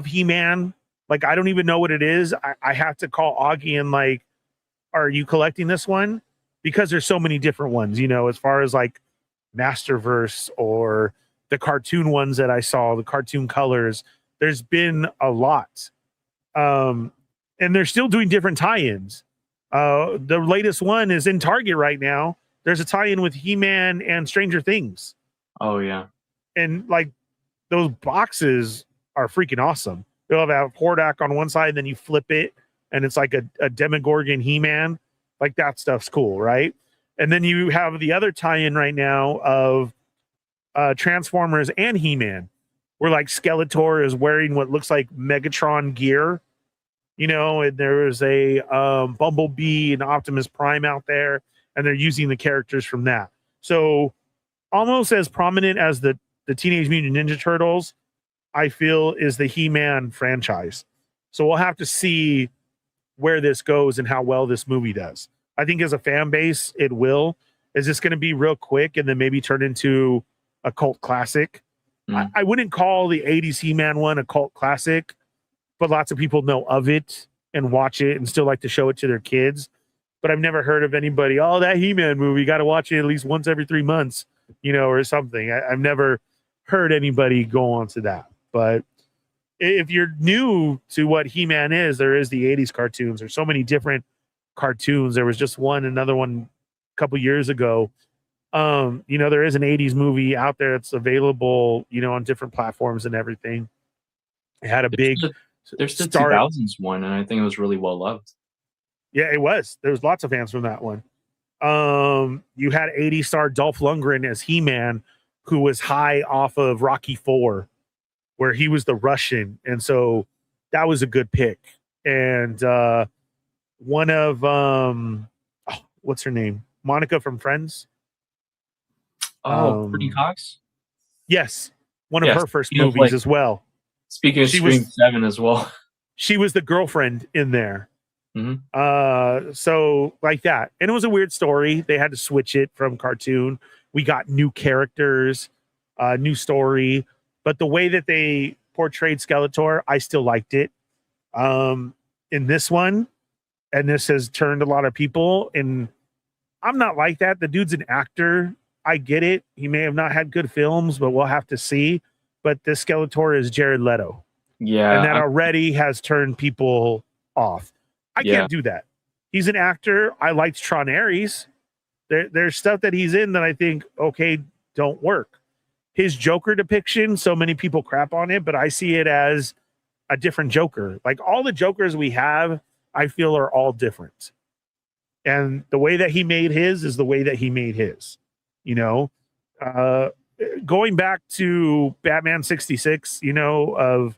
He-Man. Like, I don't even know what it is. I have to call Augie and like, are you collecting this one? Because there's so many different ones, you know, as far as like Masterverse or the cartoon ones that I saw, the cartoon colors. There's been a lot. And they're still doing different tie-ins. The latest one is in Target right now. There's a tie-in with He-Man and Stranger Things. Oh, yeah. And like those boxes are freaking awesome. They'll have Hordak on one side, then you flip it, and it's like a Demogorgon He-Man. Like that stuff's cool, right? And then you have the other tie-in right now of Transformers and He-Man, where like Skeletor is wearing what looks like Megatron gear, you know, and there's a Bumblebee and Optimus Prime out there, and they're using the characters from that. So almost as prominent as the Teenage Mutant Ninja Turtles, I feel, is the He-Man franchise. So we'll have to see where this goes and how well this movie does. I think as a fan base, it will. Is this going to be real quick and then maybe turn into a cult classic? I wouldn't call the 80s He-Man one a cult classic, but lots of people know of it and watch it and still like to show it to their kids. But I've never heard of anybody, oh, that He-Man movie, got to watch it at least once every 3 months, you know, or something. I've never heard anybody go on to that. But if you're new to what He-Man is, there is the 80s cartoons. There's so many different cartoons. There was just another one a couple years ago. You know, there is an 80s movie out there that's available, you know, on different platforms and everything. It had a there's the 2000s one, and I think it was really well loved. Yeah, it was. There was lots of fans from that one. You had 80 star Dolph Lundgren as He-Man, who was high off of Rocky IV, where he was the Russian. And so that was a good pick. And one of what's her name? Monica from Friends. Brittany Cox? Yes. One of her first movies as well. Speaking of Scream 7 as well. She was the girlfriend in there. So like that. And it was a weird story. They had to switch it from cartoon. We got new characters, new story. But the way that they portrayed Skeletor, I still liked it. In this one, and this has turned a lot of people, and I'm not like that. The dude's an actor. I get it. He may have not had good films, but we'll have to see. But this Skeletor is Jared Leto. Yeah. And that already has turned people off. I can't do that. He's an actor. I liked Tron Ares. There's stuff that he's in that I think, okay, don't work. His Joker depiction, so many people crap on it, but I see it as a different Joker. Like all the Jokers we have, I feel are all different. And the way that he made his is the way that he made his. You know, going back to Batman 66, you know, of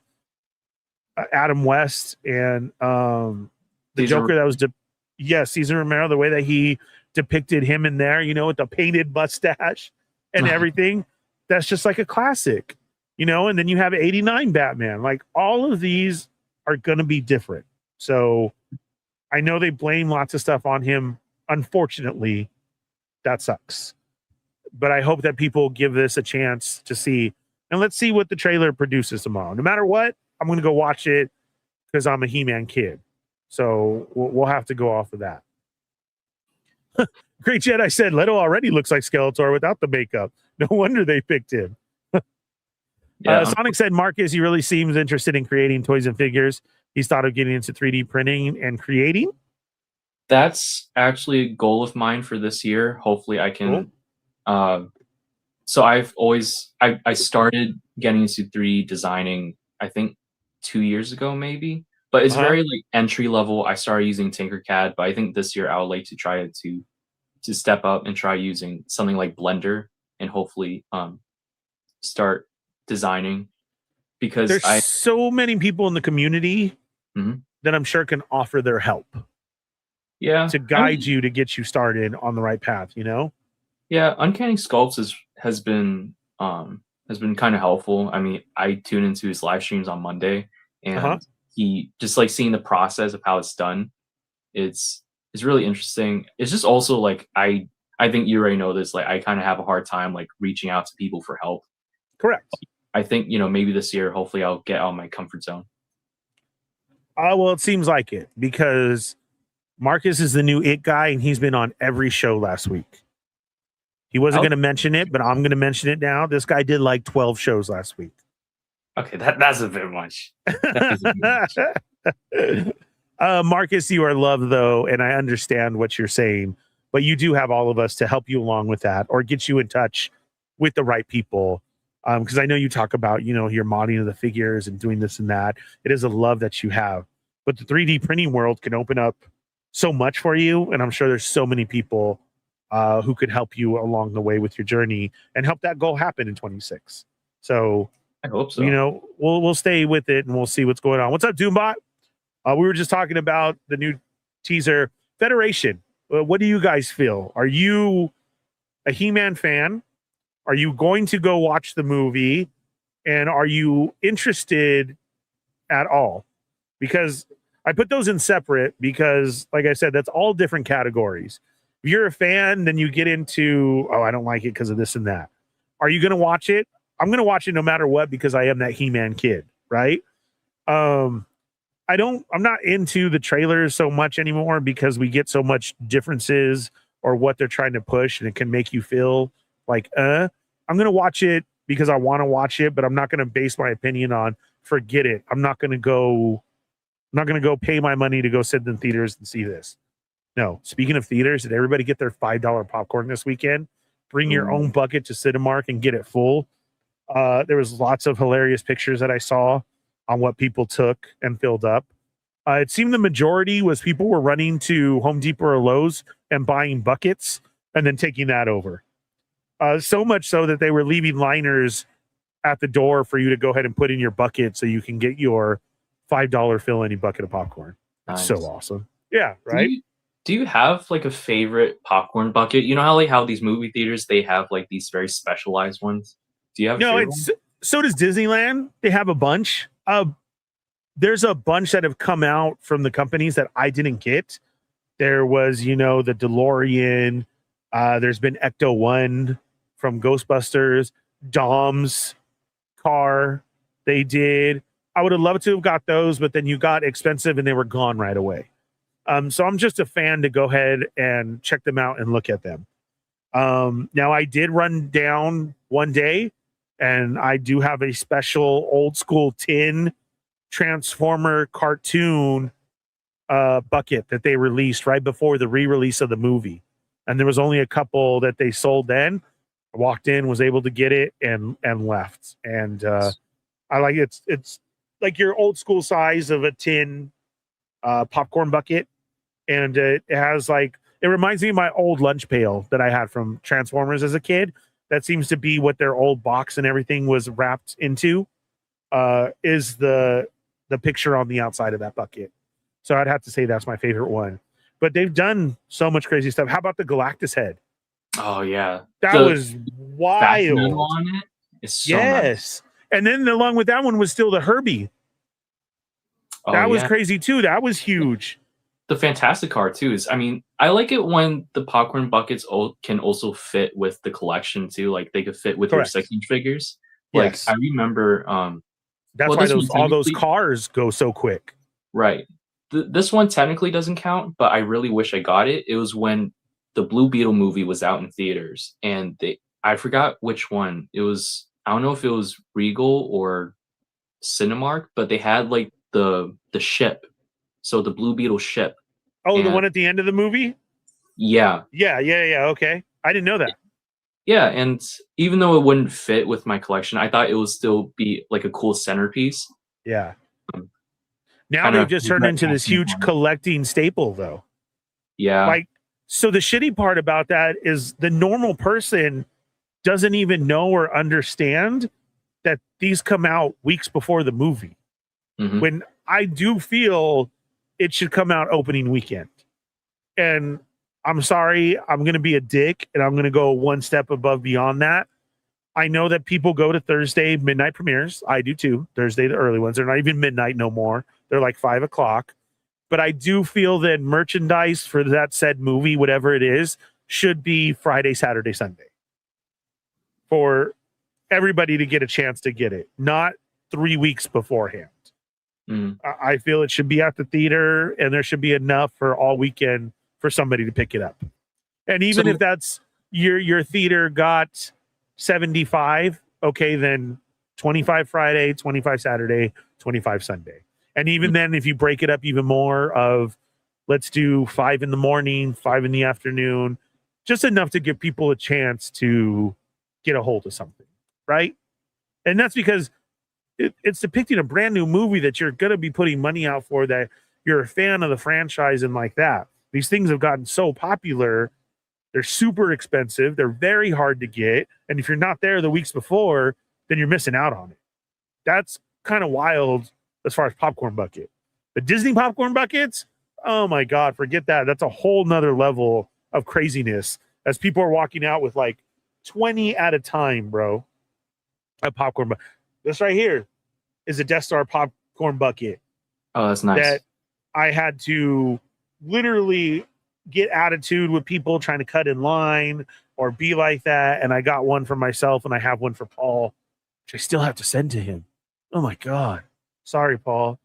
Adam West and the Joker that was, Cesar Romero, the way that he depicted him in there, you know, with the painted mustache and everything. That's just like a classic, you know, and then you have 89 Batman. Like all of these are going to be different. So I know they blame lots of stuff on him. Unfortunately, that sucks. But I hope that people give this a chance to see. And let's see what the trailer produces tomorrow. No matter what, I'm going to go watch it because I'm a He-Man kid. So we'll have to go off of that. Great Jedi said Leto already looks like Skeletor without the makeup. No wonder they picked him. Sonic said, Marcus, he really seems interested in creating toys and figures. He's thought of getting into 3D printing and creating. That's actually a goal of mine for this year. Hopefully I can. So I've always, I started getting into 3D designing, I think 2 years ago, maybe. But it's very like entry level. I started using Tinkercad, but I think this year I would like to try to step up and try using something like Blender and hopefully start designing, because there's so many people in the community that I'm sure can offer their help. Yeah. To guide you to get you started on the right path, you know? Yeah, Uncanny Sculpts has been kind of helpful. I mean, I tune into his live streams on Monday, and he just like seeing the process of how it's done. It's really interesting. It's just also like I think you already know this. Like I kind of have a hard time like reaching out to people for help. Correct. I think, you know, maybe this year, hopefully, I'll get out of my comfort zone. Well, it seems like it, because Marcus is the new it guy, and he's been on every show last week. He wasn't going to mention it, but I'm going to mention it now. This guy did like 12 shows last week. Okay, that's a bit much. Marcus, you are loved, though, and I understand what you're saying, but you do have all of us to help you along with that or get you in touch with the right people. Because I know you talk about, you know, your modding of the figures and doing this and that. It is a love that you have. But the 3D printing world can open up so much for you, and I'm sure there's so many people who could help you along the way with your journey and help that goal happen in 26. So I hope so. you know, we'll stay with it and we'll see what's going on. What's up, Doombot? We were just talking about the new teaser Federation. What do you guys feel? Are you a He-Man fan? Are you going to go watch the movie? And are you interested at all? Because I put those in separate because, like I said, that's all different categories. If you're a fan, then you get into, oh, I don't like it because of this and that. Are you going to watch it? I'm going to watch it no matter what because I am that He-Man kid, right? I'm not into the trailers so much anymore because we get so much differences or what they're trying to push, and it can make you feel like, I'm going to watch it because I want to watch it, but I'm not going to base my opinion on forget it. I'm not going to go pay my money to go sit in theaters and see this. No. Speaking of theaters, did everybody get their $5 popcorn this weekend? Bring your own bucket to Cinemark and get it full. There was lots of hilarious pictures that I saw on what people took and filled up. It seemed the majority was people were running to Home Depot or Lowe's and buying buckets and then taking that over. So much so that they were leaving liners at the door for you to go ahead and put in your bucket so you can get your $5 fill any bucket of popcorn. Nice. So awesome. Yeah, right? Do you have like a favorite popcorn bucket? You know how these movie theaters, they have like these very specialized ones? Do you have so does Disneyland. They have a bunch. There's a bunch that have come out from the companies that I didn't get. There was, the DeLorean. There's been Ecto One from Ghostbusters. Dom's car. They did. I would have loved to have got those, but then you got expensive and they were gone right away. So I'm just a fan to go ahead and check them out and look at them. Now I did run down one day, and I do have a special old school tin Transformer cartoon bucket that they released right before the re-release of the movie. And there was only a couple that they sold then. I walked in, was able to get it and left. And I like it. It's like your old school size of a tin popcorn bucket. And it has it reminds me of my old lunch pail that I had from Transformers as a kid. That seems to be what their old box and everything was wrapped into, is the picture on the outside of that bucket. So I'd have to say that's my favorite one. But they've done so much crazy stuff. How about the Galactus head? Oh, yeah. That was wild. On it is so yes. Nice. And then along with that one was still the Herbie. That was crazy too. That was huge. The Fantastic Car too is, I like it when the popcorn buckets can also fit with the collection too. Like they could fit with your 6-inch figures. Yes. Like I remember, that's why all those cars go so quick. Right. This one technically doesn't count, but I really wish I got it. It was when the Blue Beetle movie was out in theaters, and I forgot which one. It was, I don't know if it was Regal or Cinemark, but they had like the ship. So the Blue Beetle ship. Oh, the one at the end of the movie? Yeah. Yeah. Okay. I didn't know that. Yeah, and even though it wouldn't fit with my collection, I thought it would still be like a cool centerpiece. Yeah. Now they've just turned into this huge collecting staple, though. Yeah. So the shitty part about that is the normal person doesn't even know or understand that these come out weeks before the movie. Mm-hmm. When I do feel it should come out opening weekend. And I'm sorry, I'm going to be a dick, and I'm going to go one step above beyond that. I know that people go to Thursday midnight premieres. I do too. Thursday, the early ones. They're not even midnight no more. They're like 5 o'clock. But I do feel that merchandise for that said movie, whatever it is, should be Friday, Saturday, Sunday. For everybody to get a chance to get it, not 3 weeks beforehand. I feel it should be at the theater, and there should be enough for all weekend for somebody to pick it up. And even if that's your theater got 75, okay, then 25 Friday, 25 Saturday, 25 Sunday. And even then, if you break it up even more of, let's do 5 in the morning, 5 in the afternoon, just enough to give people a chance to get a hold of something, right? And that's because it's depicting a brand new movie that you're going to be putting money out for, that you're a fan of the franchise and like that. These things have gotten so popular. They're super expensive. They're very hard to get. And if you're not there the weeks before, then you're missing out on it. That's kind of wild as far as popcorn bucket. The Disney popcorn buckets, oh my God, forget that. That's a whole nother level of craziness as people are walking out with like 20 at a time, bro. A popcorn bucket. This right here is a Death Star popcorn bucket. Oh, that's nice. That I had to literally get attitude with people trying to cut in line or be like that. And I got one for myself and I have one for Paul, which I still have to send to him. Oh my God. Sorry, Paul.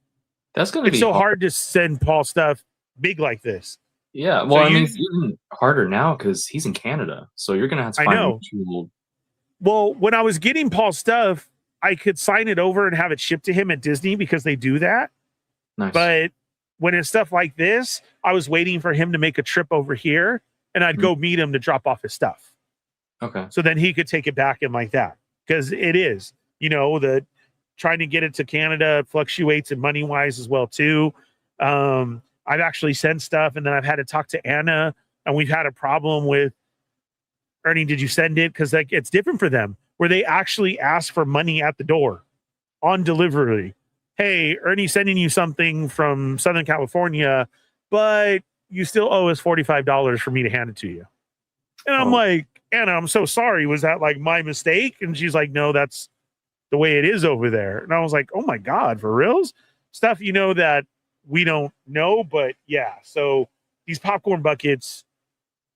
That's going to be so hard to send Paul stuff big like this. Yeah. Well, I mean, it's even harder now because he's in Canada. So you're going to have to find Well, when I was getting Paul's stuff, I could sign it over and have it shipped to him at Disney because they do that. Nice. But when it's stuff like this, I was waiting for him to make a trip over here and I'd go meet him to drop off his stuff. Okay. So then he could take it back and like that. Because it is, the trying to get it to Canada fluctuates in money wise as well too. I've actually sent stuff and then I've had to talk to Anna and we've had a problem with Ernie, did you send it? Because like it's different for them where they actually ask for money at the door on delivery. Hey, Ernie's sending you something from Southern California, but you still owe us $45 for me to hand it to you. And I'm like, Anna, I'm so sorry. Was that like my mistake? And she's like, no, that's the way it is over there. And I was like, oh my God, for reals? Stuff, that we don't know, but yeah. So these popcorn buckets,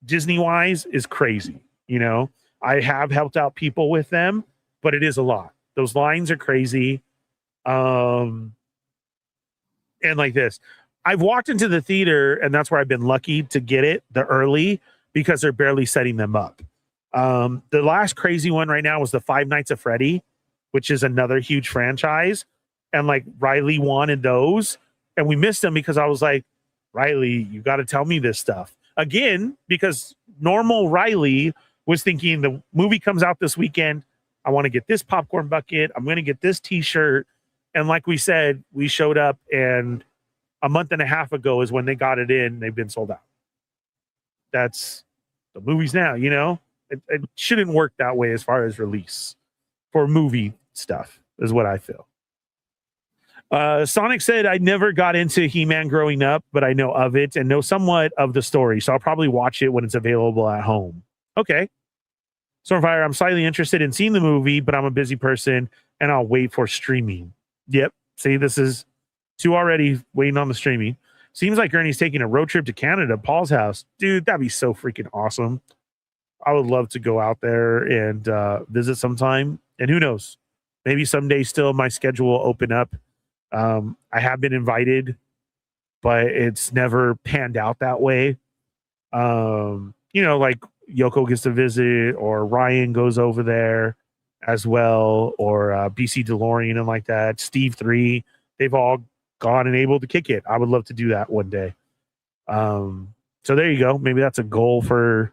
Disney wise, is crazy. I have helped out people with them, but it is a lot. Those lines are crazy. And like this, I've walked into the theater and that's where I've been lucky to get it the early because they're barely setting them up. The last crazy one right now was the Five Nights at Freddy, which is another huge franchise. And like Riley wanted those and we missed them because I was like, Riley, you got to tell me this stuff again, because normal Riley was thinking the movie comes out this weekend. I want to get this popcorn bucket. I'm going to get this t-shirt. And like we said, we showed up and a month and a half ago is when they got it in. They've been sold out. That's the movies now, It shouldn't work that way as far as release for movie stuff is what I feel. Sonic said, I never got into He-Man growing up, but I know of it and know somewhat of the story. So I'll probably watch it when it's available at home. Okay. Stormfire, I'm slightly interested in seeing the movie, but I'm a busy person and I'll wait for streaming. Yep. See, this is 2 already waiting on the streaming. Seems like Ernie's taking a road trip to Canada, Paul's house. Dude, that'd be so freaking awesome. I would love to go out there and visit sometime. And who knows? Maybe someday still my schedule will open up. I have been invited, but it's never panned out that way. Like Yoko gets to visit or Ryan goes over there as well, or BC DeLorean and like that. Steve 3, they've all gone and able to kick it. I would love to do that one day. So there you go. Maybe that's a goal for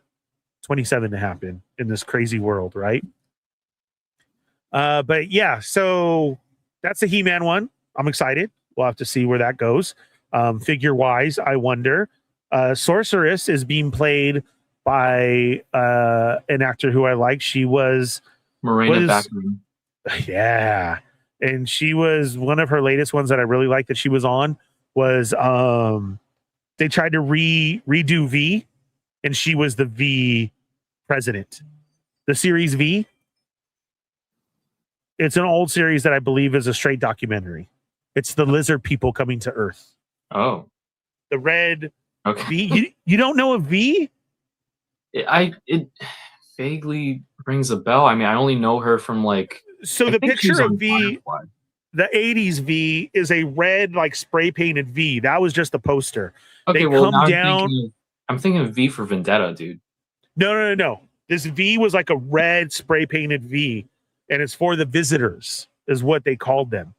27 to happen in this crazy world, right? But yeah, so that's the He-Man one. I'm excited. We'll have to see where that goes. Figure wise, I wonder. Sorceress is being played by an actor who I like. She was Morena Baccarin. Yeah. And she was one of her latest ones that I really liked that she was on was they tried to redo V and she was the V president. The series V. It's an old series that I believe is a straight documentary. It's the lizard people coming to Earth. Oh. The red Okay. V. You don't know a V? It vaguely rings a bell. I mean, I only know her from like. So the picture of V, the 80s V, is a red like spray painted V. That was just the poster. Okay, they well, come now down. I'm thinking of V for Vendetta, dude. No. This V was like a red spray painted V, and it's for the visitors, is what they called them.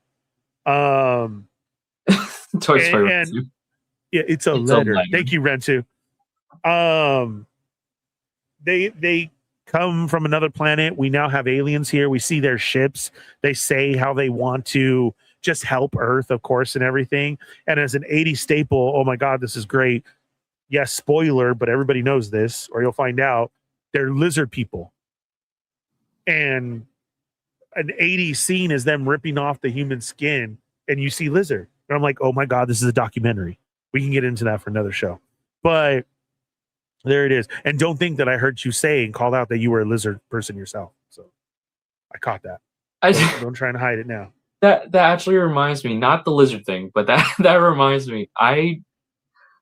Toy Story. Yeah, it's a letter. Thank you, Rentu. They come from another planet. We now have aliens here. We see their ships. They say how they want to just help Earth, of course, and everything. And as an 80s staple, oh my God, this is great. yes, spoiler, but everybody knows this, or you'll find out, they're lizard people. And an 80s scene is them ripping off the human skin, and you see lizard. And I'm like, oh my God, this is a documentary. We can get into that for another show. But there it is. And don't think that I heard you say and called out that you were a lizard person yourself. So I caught that. Don't try and hide it now. That actually reminds me, not the lizard thing, but that reminds me.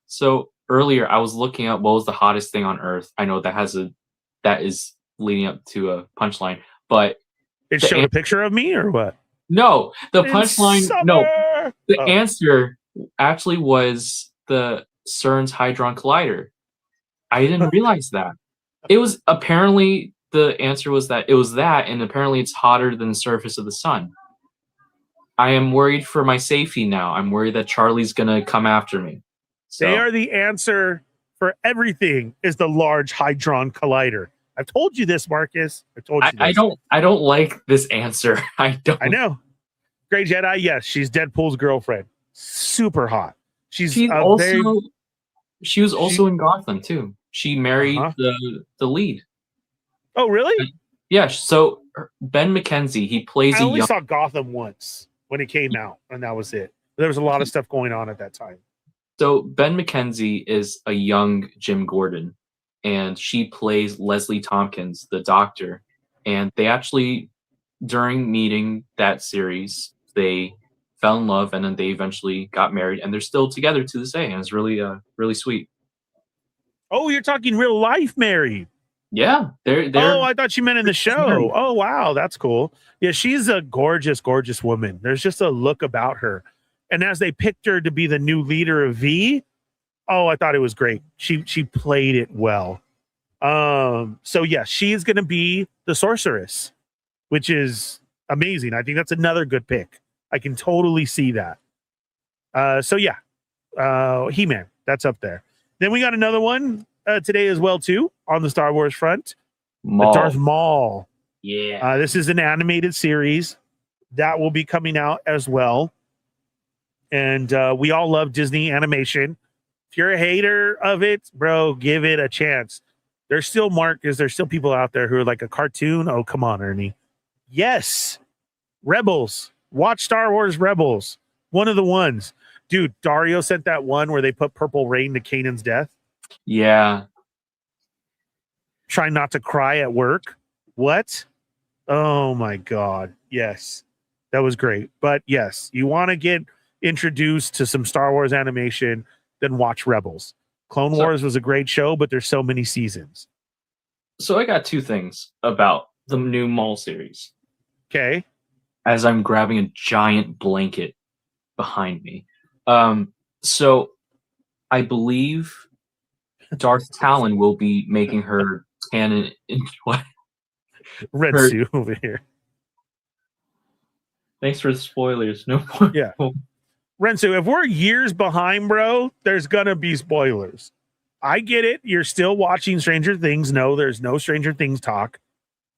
So earlier I was looking up what was the hottest thing on Earth. I know that is leading up to a punchline, but it showed a picture of me or what? No, the punchline. No, the answer actually was the CERN's Hadron Collider. I didn't realize that. It was apparently the answer was that it was that, and apparently it's hotter than the surface of the sun. I am worried for my safety now. I'm worried that Charlie's gonna come after me. So. They are the answer for everything. Is the Large Hadron Collider. I've told you this, Marcus. I told you this. I don't like this answer. I don't. I know. Grey Jedi, yes, she's Deadpool's girlfriend. Super hot. She was also in Gotham too. She married the lead. Oh, really? Yeah. So Ben McKenzie, he plays. I only saw Gotham once when it came out, and that was it. There was a lot of stuff going on at that time. So Ben McKenzie is a young Jim Gordon, and she plays Leslie Tompkins, the doctor. And they actually, during meeting that series, they fell in love, and then they eventually got married, and they're still together to this day, and it's really, really sweet. Oh, you're talking real life married? Yeah, they're. Oh, I thought you meant in the show. Married. Oh, wow, that's cool. Yeah, she's a gorgeous, gorgeous woman. There's just a look about her, and as they picked her to be the new leader of V, oh, I thought it was great. She played it well. So yeah, she's gonna be the sorceress, which is amazing. I think that's another good pick. I can totally see that. So yeah, He-Man, that's up there. Then we got another one today as well too on the Star Wars front. Maul. The Darth Maul. Yeah. This is an animated series that will be coming out as well. And we all love Disney animation. If you're a hater of it, bro, give it a chance. There's still people out there who are like a cartoon. Oh, come on, Ernie. Yes. Rebels. Watch Star Wars Rebels. One of the ones. Dude, Dario sent that one where they put purple rain to Kanan's death. Yeah. Try not to cry at work. What? Oh my God. Yes. That was great. But yes, you want to get introduced to some Star Wars animation, then watch Rebels. Clone Wars was a great show, but there's so many seasons. So I got two things about the new Maul series. Okay. As I'm grabbing a giant blanket behind me. So I believe Darth Talon will be making her canon in what? Rensu over here. Thanks for the spoilers. No more. Yeah. Rensu, if we're years behind, bro, there's gonna be spoilers. I get it. You're still watching Stranger Things. No, there's no Stranger Things talk.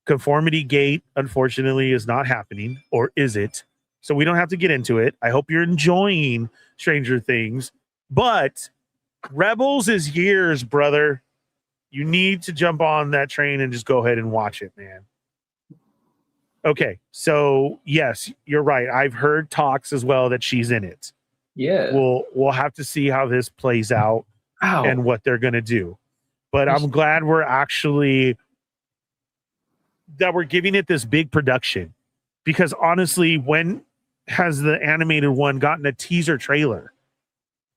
Conformity Gate, unfortunately, is not happening, or is it? So we don't have to get into it. I hope you're enjoying Stranger Things, but Rebels is years, brother. You need to jump on that train and just go ahead and watch it, man. Okay, so yes, you're right. I've heard talks as well that she's in it. Yeah. We'll have to see how this plays out and what they're gonna do. But I'm glad we're giving it this big production. Because honestly, when has the animated one gotten a teaser trailer?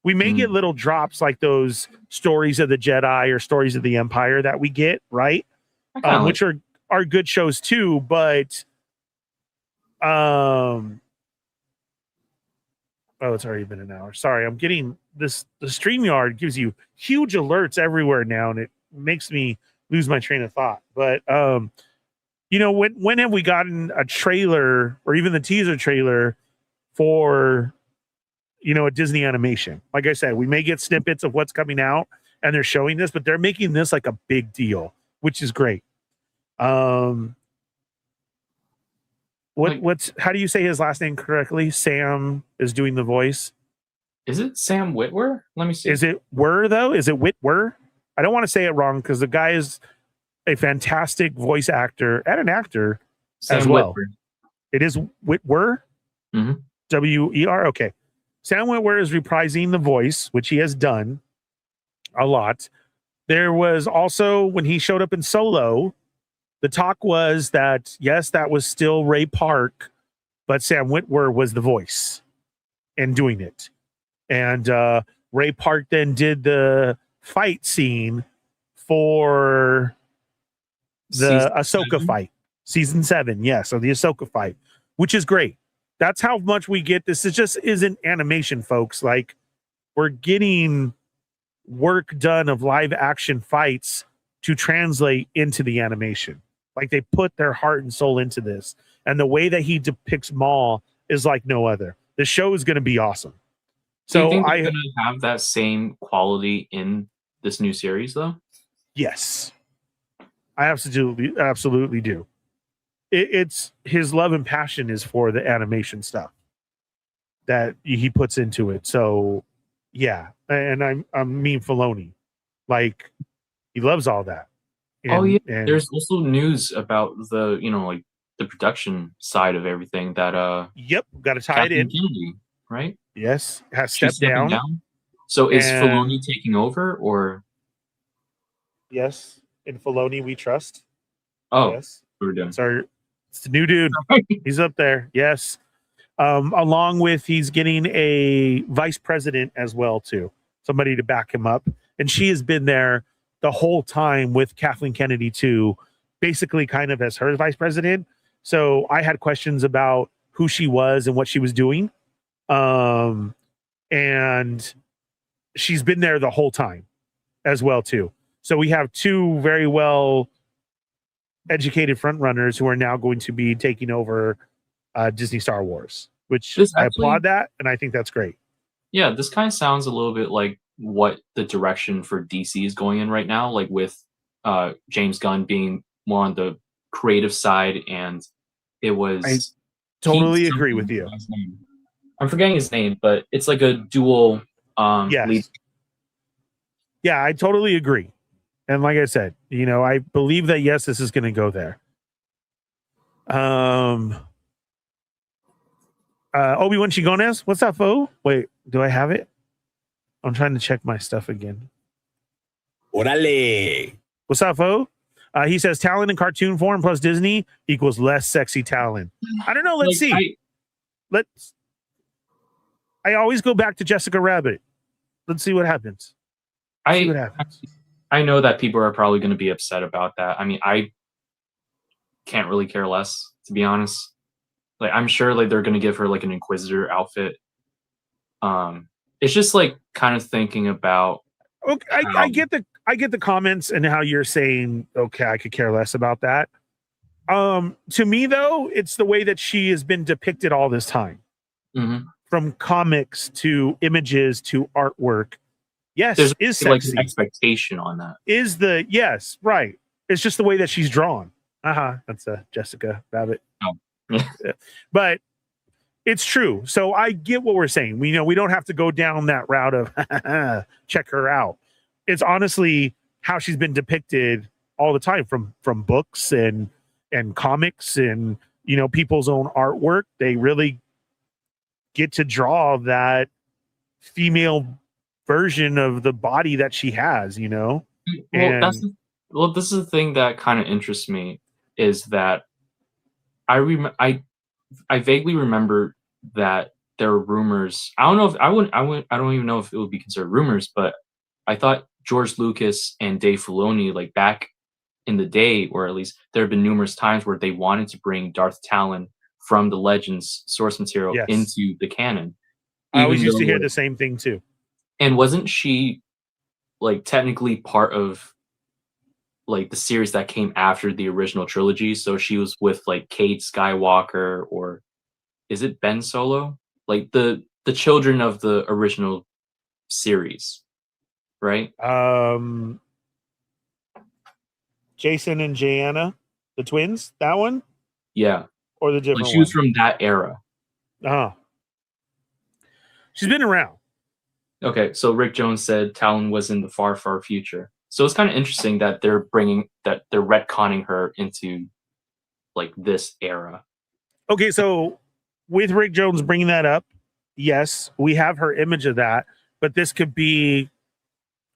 We may get little drops like those Stories of the Jedi or Stories of the Empire that we get, right? Which are good shows too, but it's already been an hour. Sorry, I'm getting this. The StreamYard gives you huge alerts everywhere now, and it makes me lose my train of thought. But when have we gotten a trailer or even the teaser trailer for a Disney animation? Like I said, we may get snippets of what's coming out and they're showing this, but they're making this like a big deal, which is great. How do you say his last name correctly? Sam is doing the voice. Is it Sam Witwer? Let me see. Is it Were though? Is it Witwer? I don't want to say it wrong because the guy is a fantastic voice actor and an actor Sam as well. Witwer. It is Witwer. Mhm. W-E-R. Okay. Sam Witwer is reprising the voice, which he has done a lot. There was also, when he showed up in Solo, the talk was that, yes, that was still Ray Park, but Sam Witwer was the voice and doing it. And Ray Park then did the fight scene for the Ahsoka fight. Season 7, yes, of the Ahsoka fight, which is great. That's how much we get. This is just isn't animation, folks. Like, we're getting work done of live action fights to translate into the animation. Like, they put their heart and soul into this. And the way that he depicts Maul is like no other. The show is going to be awesome. Do you So think they're going to have that same quality in this new series, though? Yes, I absolutely do. It's his love and passion is for the animation stuff that he puts into it. So yeah, and I mean Filoni, like he loves all that. And there's also news about the like the production side of everything that yep, got to tie it in. Kennedy, right? Yes, has stepped down. So is Filoni taking over or? Yes, in Filoni we trust. Oh, yes, we're doing. It's the new dude. He's up there. Yes. Along with he's getting a vice president as well too, somebody to back him up, and she has been there the whole time with Kathleen Kennedy too, basically kind of as her vice president. So I had questions about who she was and what she was doing, and she's been there the whole time as well too. So we have two very well educated front runners who are now going to be taking over Disney Star Wars, which I applaud that, and I think that's great. Yeah, this kind of sounds a little bit like what the direction for DC is going in right now, like with James Gunn being more on the creative side, and it was. I totally agree with you. I'm forgetting his name, but it's like a dual yes. lead. Yeah, I totally agree. And like I said, I believe that, yes, this is going to go there. Obi-Wan Chigones, what's up, Fo? Wait, do I have it? I'm trying to check my stuff again. Orale. What's up, Fo? He says talent in cartoon form plus Disney equals less sexy talent. I don't know. Let's see. I always go back to Jessica Rabbit. Let's see what happens. I know that people are probably going to be upset about that. I mean, I can't really care less, to be honest. Like, I'm sure like they're going to give her like an Inquisitor outfit. It's just like kind of thinking about. Okay, I get the comments and how you're saying, okay, I could care less about that. To me though, it's the way that she has been depicted all this time, from comics to images to artwork. Yes, there's is like sexy. An expectation on that. Is the yes, right. It's just the way that she's drawn. That's Jessica Rabbit. Oh. But it's true. So I get what we're saying. We don't have to go down that route of check her out. It's honestly how she's been depicted all the time from books and comics and people's own artwork. They really get to draw that female version of the body that she has, Well, this is the thing that kind of interests me is that I vaguely remember that there were rumors. I don't know if I don't even know if it would be considered rumors, but I thought George Lucas and Dave Filoni, like back in the day, or at least there have been numerous times where they wanted to bring Darth Talon from the Legends source material into the canon. I always used to hear the same thing too. And wasn't she like technically part of like the series that came after the original trilogy? So she was with like Cade Skywalker, or is it Ben Solo? Like the children of the original series, right? Jason and Jaina, the twins, that one? Yeah. Or the different she was from that era. She's been around. Okay, so Rick Jones said Talon was in the far, far future. So it's kind of interesting that they're retconning her into like this era. Okay, so with Rick Jones bringing that up, yes, we have her image of that, but this could be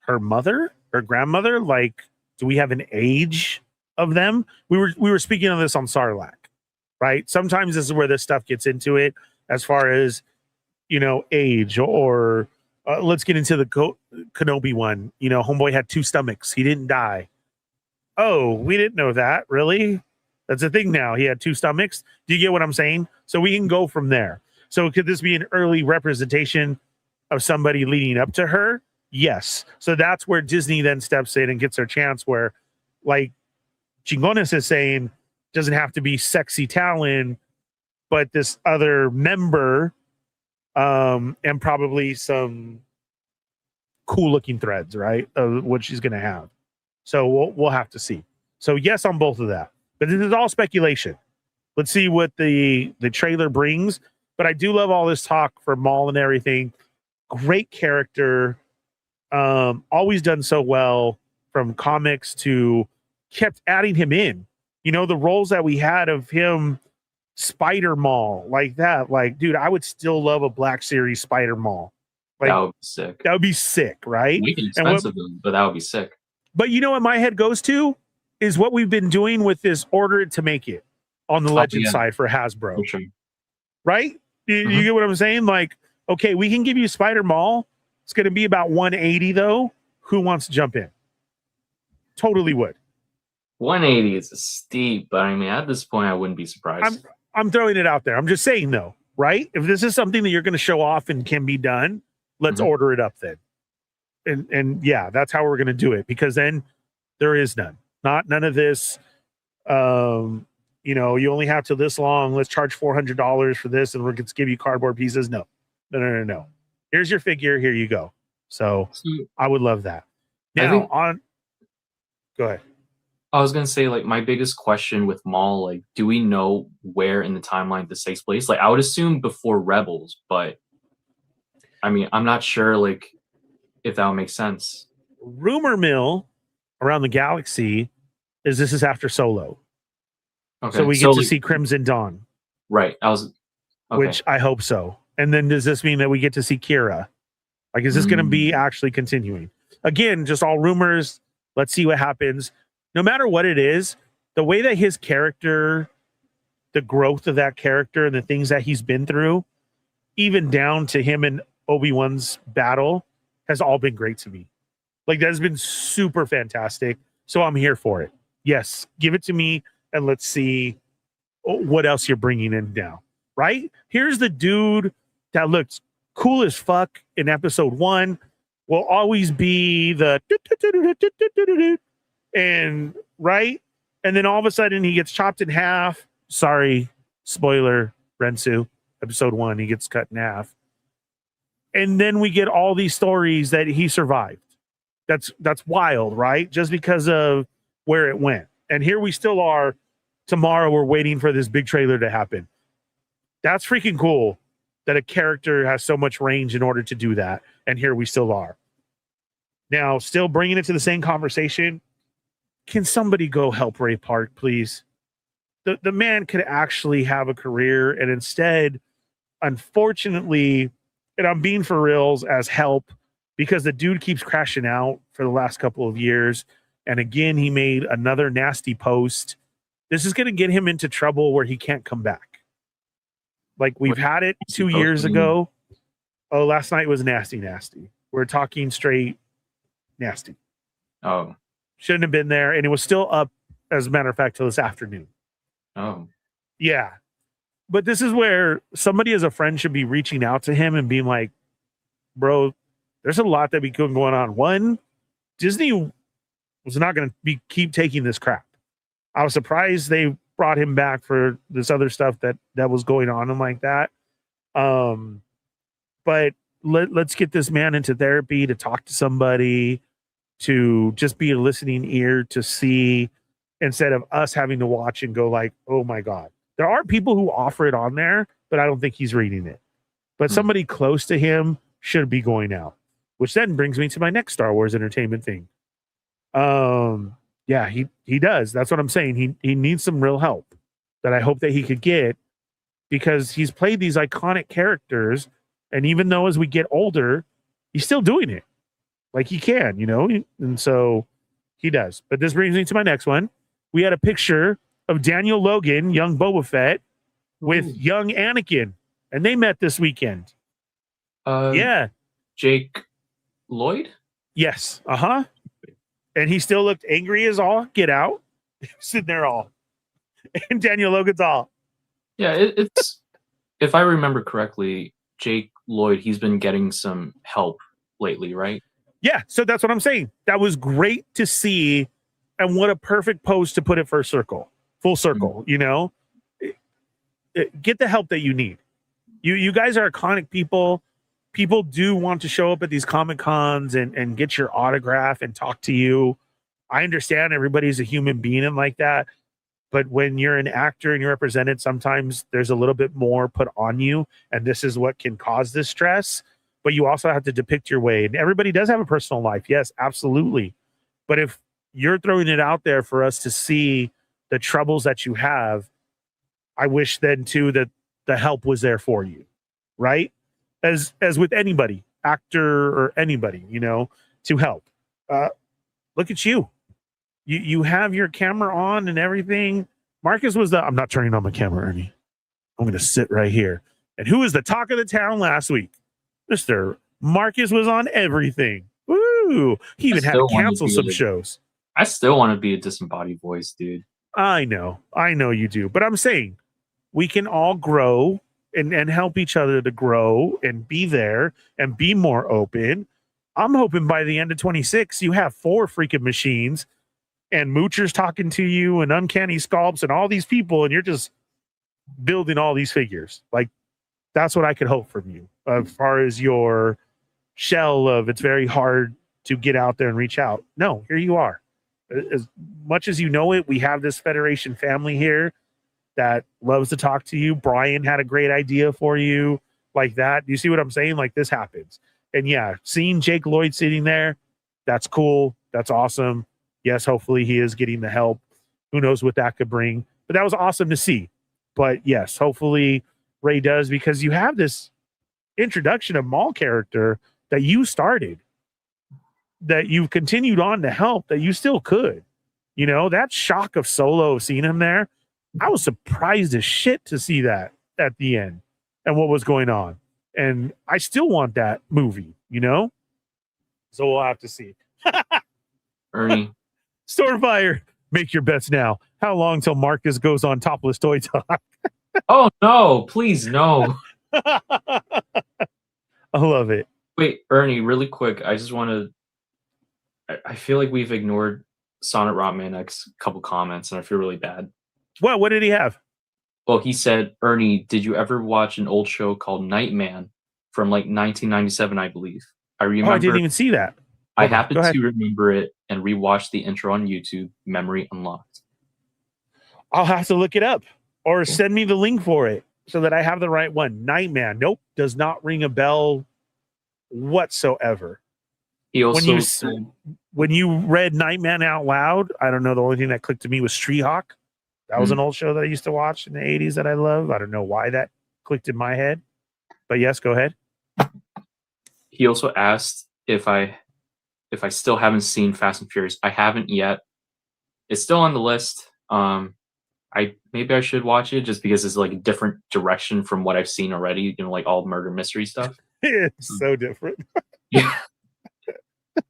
her mother or grandmother. Like, do we have an age of them? We were speaking on this on Sarlacc, right? Sometimes this is where this stuff gets into it, as far as, you know, age, or let's get into the Kenobi one. You know, homeboy had 2 stomachs. He didn't die. Oh, we didn't know that. Really? That's a thing now. He had 2 stomachs. Do you get what I'm saying? So we can go from there. So could this be an early representation of somebody leading up to her? Yes. So that's where Disney then steps in and gets their chance, where, like Chingones is saying, doesn't have to be sexy Talon, but this other member, and probably some cool looking threads, right, of what she's going to have. So we'll have to see. So yes on both of that. But this is all speculation. Let's see what the trailer brings. But I do love all this talk for Maul and everything. Great character. Always done so well, from comics to kept adding him in. You know, the roles that we had of him, Spider Maul, like that. Like, dude, I would still love a Black Series Spider Maul. Like, That would be sick. That would be sick, right? Make it expensive, but that would be sick. But you know what my head goes to is what we've been doing with this order it to make it on the Legend side for Hasbro. For sure. Right? You get what I'm saying? Like, okay, we can give you Spider Maul. It's going to be about 180 though. Who wants to jump in? Totally would. 180 is steep, but I mean, at this point, I wouldn't be surprised. I'm throwing it out there. I'm just saying though, right? If this is something that you're going to show off and can be done, let's order it up then. And yeah, that's how we're going to do it, because then there is none of this. You know, you only have to this long. Let's charge $400 for this, and we're going to give you cardboard pieces. No. Here's your figure. Here you go. So I would love that. Now go ahead. I was gonna say, like, my biggest question with Maul, like, do we know where in the timeline this takes place? Like, I would assume before Rebels, but I mean, I'm not sure, like, if that would make sense. Rumor mill around the galaxy is this is after Solo. Okay, so we get to see Crimson Dawn. Right. Which I hope so. And then does this mean that we get to see Kira? Like, is this going to be actually continuing? Again, just all rumors. Let's see what happens. No matter what it is, the way that his character, the growth of that character and the things that he's been through, even down to him and Obi-Wan's battle, has all been great to me. Like, that has been super fantastic. So I'm here for it. Yes, give it to me, and let's see what else you're bringing in now. Right? Here's the dude that looks cool as fuck in episode 1, will always be the and right, and then all of a sudden he gets chopped in half. Sorry, spoiler, Rensu, episode 1, he gets cut in half. And then we get all these stories that he survived. That's wild, right? Just because of where it went. And here we still are. Tomorrow we're waiting for this big trailer to happen. That's freaking cool that a character has so much range in order to do that. And here we still are. Now, still bringing it to the same conversation. Can somebody go help Ray Park, please? The man could actually have a career, and instead, unfortunately, and I'm being for reals as help, because the dude keeps crashing out for the last couple of years. And again, he made another nasty post. This is going to get him into trouble where he can't come back. Like, we've had it 2 years ago. Oh, last night was nasty. We're talking straight nasty. Oh. Shouldn't have been there. And it was still up, as a matter of fact, till this afternoon. Oh. Yeah. But this is where somebody as a friend should be reaching out to him and being like, bro, there's a lot that be going on. One, Disney was not going to keep taking this crap. I was surprised they brought him back for this other stuff that was going on and like that. But let's get this man into therapy, to talk to somebody, to just be a listening ear, to see, instead of us having to watch and go like, oh my God. There are people who offer it on there, but I don't think he's reading it. But somebody close to him should be going out. which then brings me to my next Star Wars entertainment thing. Yeah, he does. That's what I'm saying. He needs some real help that I hope that he could get, because he's played these iconic characters, and even though as we get older, he's still doing it like he can, and so he does. But this brings me to my next one. We had a picture of Daniel Logan, young Boba Fett, with young Anakin, and they met this weekend. Yeah. Jake Lloyd? Yes. And he still looked angry as all get out. Sitting there all. And Daniel Logan's all. Yeah, it's if I remember correctly, Jake Lloyd, he's been getting some help lately, right? Yeah, so that's what I'm saying. That was great to see, and what a perfect pose to put it full circle, Get the help that you need. You guys are iconic people. People do want to show up at these Comic Cons and get your autograph and talk to you. I understand everybody's a human being and like that. But when you're an actor and you're represented, sometimes there's a little bit more put on you. And this is what can cause this stress. But you also have to depict your way. And everybody does have a personal life. Yes, absolutely. But if you're throwing it out there for us to see the troubles that you have, I wish then too that the help was there for you. Right? As with anybody, actor or anybody, to help. Look at you. You have your camera on and everything. Marcus was I'm not turning on my camera, Ernie. I'm going to sit right here. And who was the talk of the town last week? Mr. Marcus was on everything. Woo! He even had to cancel some shows. I still want to be a disembodied voice, dude. I know you do. But I'm saying we can all grow and help each other to grow and be there and be more open. I'm hoping by the end of 26, you have 4 freaking machines and Moocher's talking to you and Uncanny Sculpts and all these people, and you're just building all these figures. Like, that's what I could hope from you as far as your shell of it's very hard to get out there and reach out. No, here you are. As much as you know it, we have this Federation family here that loves to talk to you. Brian had a great idea for you like that. You see what I'm saying? Like, this happens. And yeah, seeing Jake Lloyd sitting there, that's cool. That's awesome. Yes, hopefully he is getting the help. Who knows what that could bring. But that was awesome to see. But yes, hopefully Ray does, because you have this introduction of Maul character that you started, that you've continued on to help, that you still could. That shock of Solo, seeing him there, I was surprised as shit to see that at the end and what was going on. And I still want that movie, So we'll have to see. Ernie. Stormfire, make your bets now. How long till Marcus goes on Topless Toy Talk? Oh, no, please, no. I love it. Wait, Ernie, really quick. I just want to... I feel like we've ignored Sonnet Rotmanek's couple comments, and I feel really bad. What did he have? Well, he said, Ernie, did you ever watch an old show called Nightman from like 1997, I believe? I remember. Oh, I didn't even see that. I happened to remember it and rewatched the intro on YouTube, Memory Unlocked. I'll have to look it up or send me the link for it so that I have the right one. Nightman. Nope. Does not ring a bell whatsoever. He also when you read Nightman out loud, I don't know. The only thing that clicked to me was Street Hawk. That was an old show that I used to watch in the 80s that I love. I don't know why that clicked in my head. But yes, go ahead. He also asked if I still haven't seen Fast and Furious. I haven't yet. It's still on the list. Maybe I should watch it just because it's like a different direction from what I've seen already, like all murder mystery stuff. It's so different. Yeah.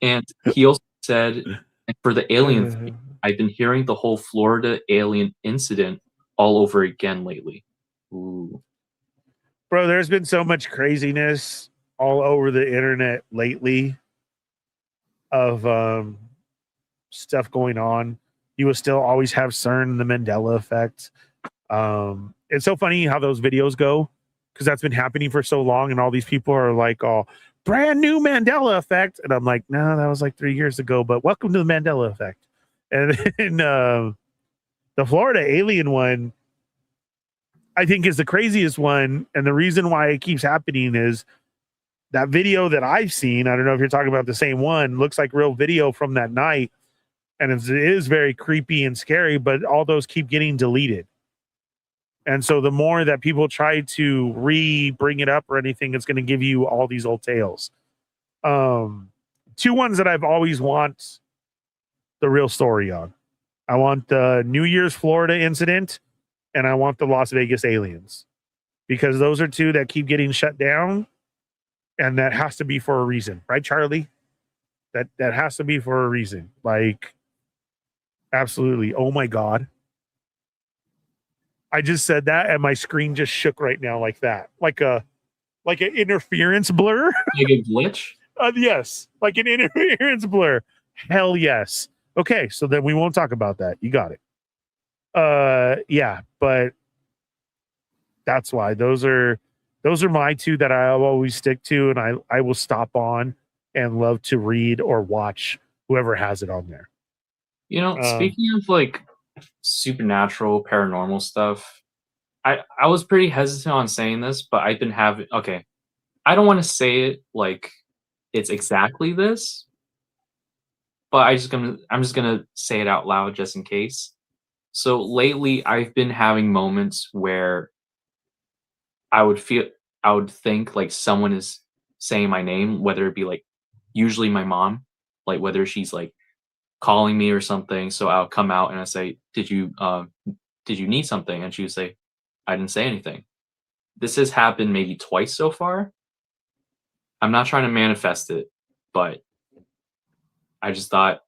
And he also said, for the alien thing, I've been hearing the whole Florida alien incident all over again lately. Ooh. Bro, there's been so much craziness all over the internet lately of stuff going on. You will still always have CERN and the Mandela effect. It's so funny how those videos go, because that's been happening for so long, and all these people are like, "Oh, brand new Mandela effect," and I'm like, "No, that was like 3 years ago." But welcome to the Mandela effect. And then the Florida alien one, I think, is the craziest one, and the reason why it keeps happening is that video that I've seen, I don't know if you're talking about the same one, looks like real video from that night. And it is very creepy and scary, but all those keep getting deleted. And so the more that people try to bring it up or anything, it's going to give you all these old tales. Two ones that I've always want the real story on. I want the New Year's Florida incident, and I want the Las Vegas aliens, because those are two that keep getting shut down, and that has to be for a reason, right, Charlie? That has to be for a reason. Like, absolutely. Oh my God. I just said that and my screen just shook right now like that. Like an interference blur. Like a glitch? Yes. Like an interference blur. Hell yes. Okay, so then we won't talk about that. You got it. Yeah, but that's why those are my two that I'll always stick to, and I will stop on and love to read or watch whoever has it on there. You know, speaking of like supernatural, paranormal stuff, I was pretty hesitant on saying this, but I've been having, okay, I don't want to say it like it's exactly this, but I'm just gonna say it out loud just in case. So lately I've been having moments where I would think like someone is saying my name, whether it be like usually my mom, like whether she's like calling me or something. So I'll come out and I say, did you need something? And she would say, I didn't say anything. This has happened maybe twice so far. I'm not trying to manifest it, but I just thought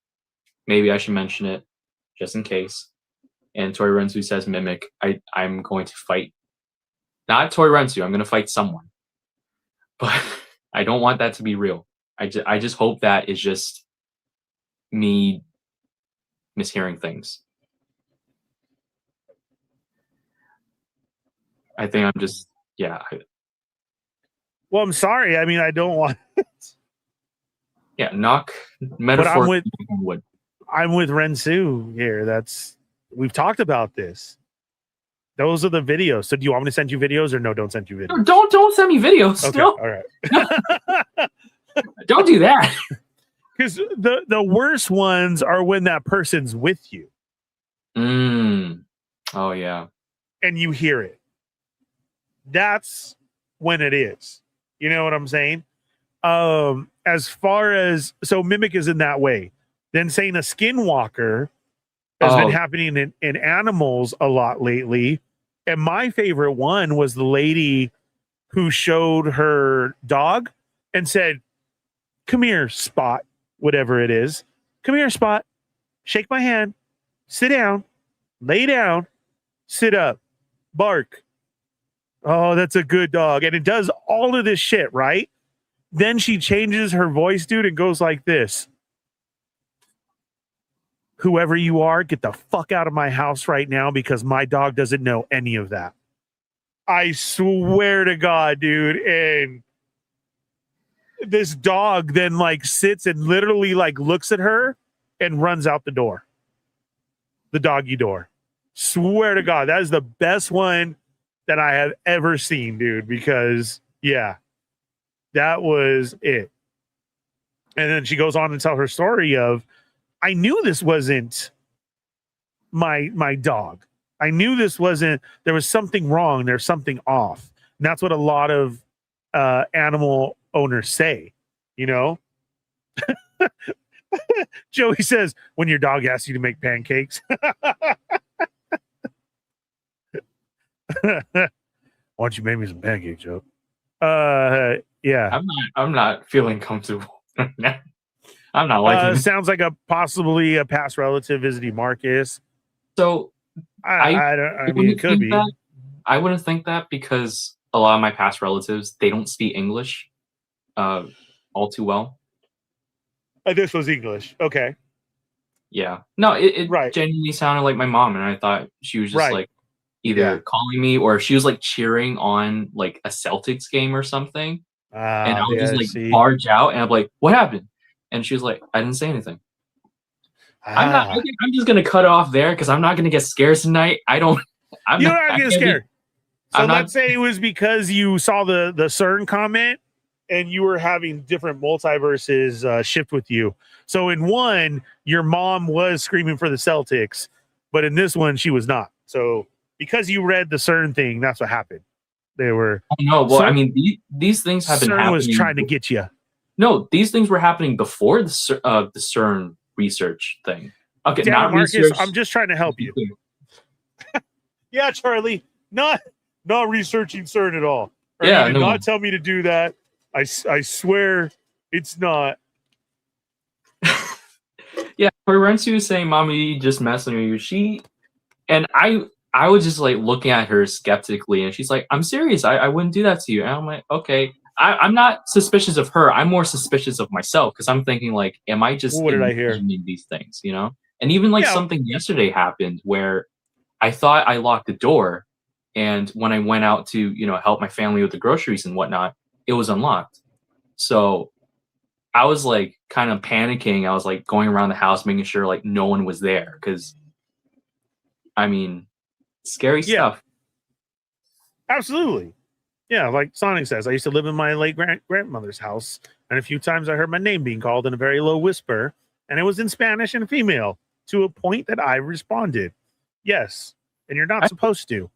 maybe I should mention it just in case. And Tori Rensu says mimic. I'm going to fight. Not Tori Rensu, I'm going to fight someone. But I don't want that to be real. I just hope that is just me mishearing things. I think I'm just, yeah. Well, I'm sorry. I mean, I don't want it. Yeah, knock metaphor. I'm with Rensu here. We've talked about this. Those are the videos. So do you want me to send you videos or no? Don't send you videos. Don't send me videos. Okay, no. all right. Don't do that. Because the worst ones are when that person's with you. Oh yeah. And you hear it. That's when it is. You know what I'm saying? As far as, so mimic is in that way. Then saying a skinwalker has been happening in animals a lot lately. And my favorite one was the lady who showed her dog and said, come here, Spot, whatever it is. Come here, Spot. Shake my hand. Sit down. Lay down. Sit up. Bark. Oh, that's a good dog. And it does all of this shit, right? Then she changes her voice, dude, and goes like this. Whoever you are, get the fuck out of my house right now because my dog doesn't know any of that. I swear to God, dude. And this dog then like sits and literally like looks at her and runs out the door. The doggy door. Swear to God, that is the best one that I have ever seen, dude, because yeah, that was it. And then she goes on to tell her story of, I knew this wasn't my dog. I knew this wasn't, there was something wrong. There's something off. And that's what a lot of animal owners say, you know? Joey says, when your dog asks you to make pancakes. Why don't you make me some pancakes, Joe? Yeah. I'm not feeling comfortable right now. I'm not liking it. Sounds like possibly a past relative visiting Marcus. So I mean, it could be. I wouldn't think that because a lot of my past relatives, they don't speak English all too well. This was English. Okay. Yeah. No, it right. genuinely sounded like my mom, and I thought she was just like either calling me or she was like cheering on like a Celtics game or something. And I would just like barge out and I'm like, what happened? And she was like, I didn't say anything. I'm just gonna cut off there because I'm not gonna get scared tonight. You're not getting scared. So let's say it was because you saw the CERN comment and you were having different multiverses shift with you. So in one, your mom was screaming for the Celtics, but in this one, she was not. So because you read the CERN thing, that's what happened. They were. Oh, no, well, CERN, I mean, these things have been CERN happening. was trying to get you. No, these things were happening before the CERN research thing. Okay, Damn not it, Marcus, research. I'm just trying to help you. Yeah, Charlie, not researching CERN at all. Yeah, did no. not tell me to do that. I swear it's not. Yeah, Rensu was saying, "Mommy, just messing with you." I was just like looking at her skeptically, and she's like, "I'm serious. I wouldn't do that to you." And I'm like, "Okay." I'm not suspicious of her. I'm more suspicious of myself because I'm thinking like, "Am I just What did I hear? imagining these things?" You know? And even like something yesterday happened where I thought I locked the door, and when I went out to help my family with the groceries and whatnot, it was unlocked. So I was like kind of panicking. I was like going around the house making sure like no one was there because, I mean, scary stuff. Absolutely. Yeah, like Sonic says, I used to live in my late grandmother's house, and a few times I heard my name being called in a very low whisper, and it was in Spanish and female, to a point that I responded, yes, and you're not supposed to.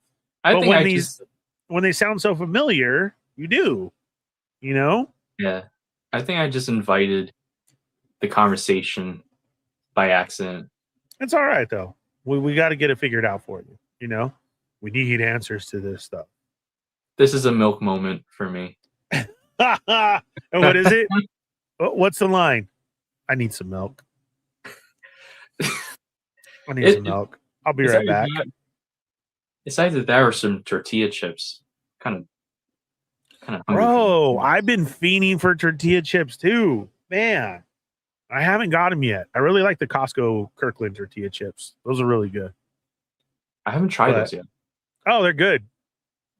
But when they sound so familiar, you do, Yeah. I think I just invited the conversation by accident. It's all right, though. We got to get it figured out for you, We need answers to this stuff. This is a milk moment for me. And what is it? What's the line? I need some milk. I need some milk. I'll be right back. It's either that or some tortilla chips. Kind of hungry. Bro, I've been fiending for tortilla chips too. Man, I haven't got them yet. I really like the Costco Kirkland tortilla chips. Those are really good. I haven't tried those yet. Oh, they're good.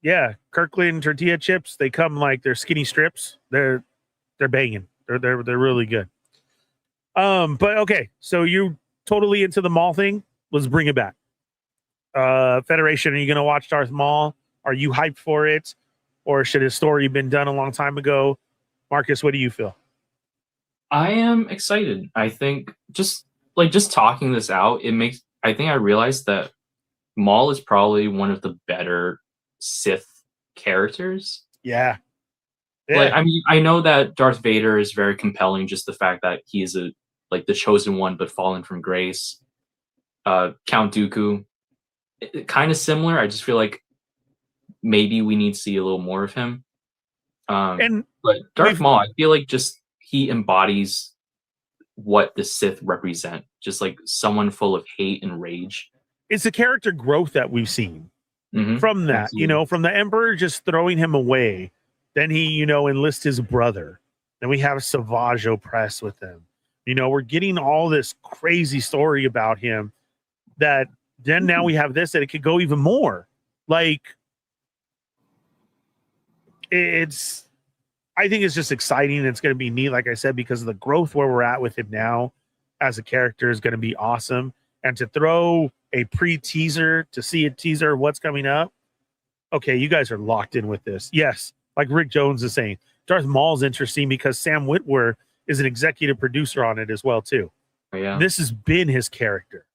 Yeah, Kirkland tortilla chips. They come like they're skinny strips. They're banging. They're really good. But okay, so you totally into the Maul thing? Let's bring it back. Federation, are you gonna watch Darth Maul? Are you hyped for it, or should his story been done a long time ago? Marcus, what do you feel? I am excited. I think just talking this out, I think I realized that Maul is probably one of the better Sith characters. Yeah. Like, I mean, I know that Darth Vader is very compelling, just the fact that he is the chosen one but fallen from grace. Count Dooku, kind of similar. I just feel like maybe we need to see a little more of him. But Darth Maul, I feel like just he embodies what the Sith represent, just like someone full of hate and rage. It's the character growth that we've seen from that, Absolutely. From the Emperor just throwing him away. Then he, enlists his brother. Then we have Savage Opress with him. We're getting all this crazy story about him that then now we have this, that it could go even more. Like, I think it's just exciting. It's going to be neat, like I said, because of the growth where we're at with him now as a character is going to be awesome. And to throw a pre-teaser, to see a teaser of what's coming up, okay, you guys are locked in with this. Yes, like Rick Jones is saying, Darth Maul's interesting because Sam Witwer is an executive producer on it as well, too. Oh, yeah. This has been his character.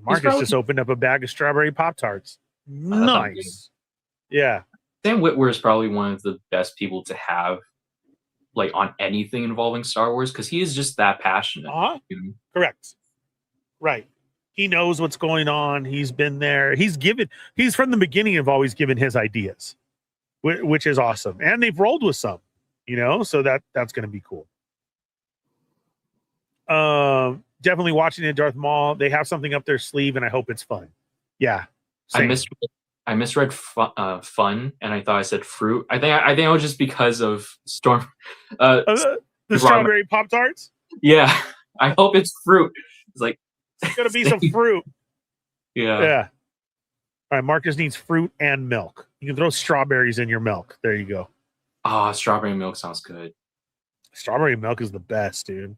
Marcus just opened up a bag of strawberry Pop-Tarts. Nice. Yeah. Sam Witwer is probably one of the best people to have like on anything involving Star Wars because he is just that passionate. Correct. Right. He knows what's going on. He's been there. He's from the beginning of always given his ideas, which is awesome. And they've rolled with some, so that's going to be cool. Definitely watching the Darth Maul. They have something up their sleeve and I hope it's fun. Yeah. Same. I misread fun, and I thought I said fruit. I think it was just because of Storm. The strawberry Pop-Tarts? Yeah. I hope it's fruit. It's like it's gonna be some fruit. Yeah. Yeah. All right, Marcus needs fruit and milk. You can throw strawberries in your milk. There you go. Strawberry milk sounds good. Strawberry milk is the best, dude.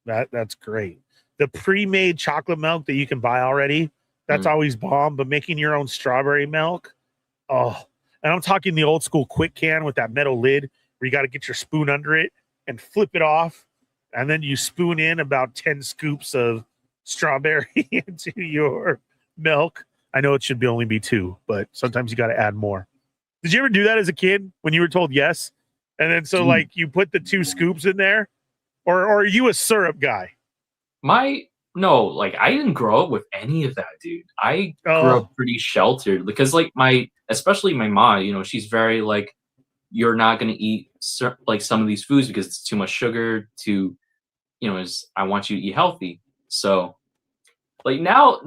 That's great. The pre-made chocolate milk that you can buy already, that's always bomb, but making your own strawberry milk, And I'm talking the old school quick can with that metal lid where you got to get your spoon under it and flip it off. And then you spoon in about 10 scoops of strawberry into your milk. I know it should only be 2, but sometimes you got to add more. Did you ever do that as a kid when you were told yes? And then so like you put the 2 scoops in there? Or are you a syrup guy? No, like I didn't grow up with any of that, dude. I grew up pretty sheltered because like especially my mom, you know, she's very like, you're not going to eat like some of these foods because it's too much sugar to, you know, I want you to eat healthy. So like now,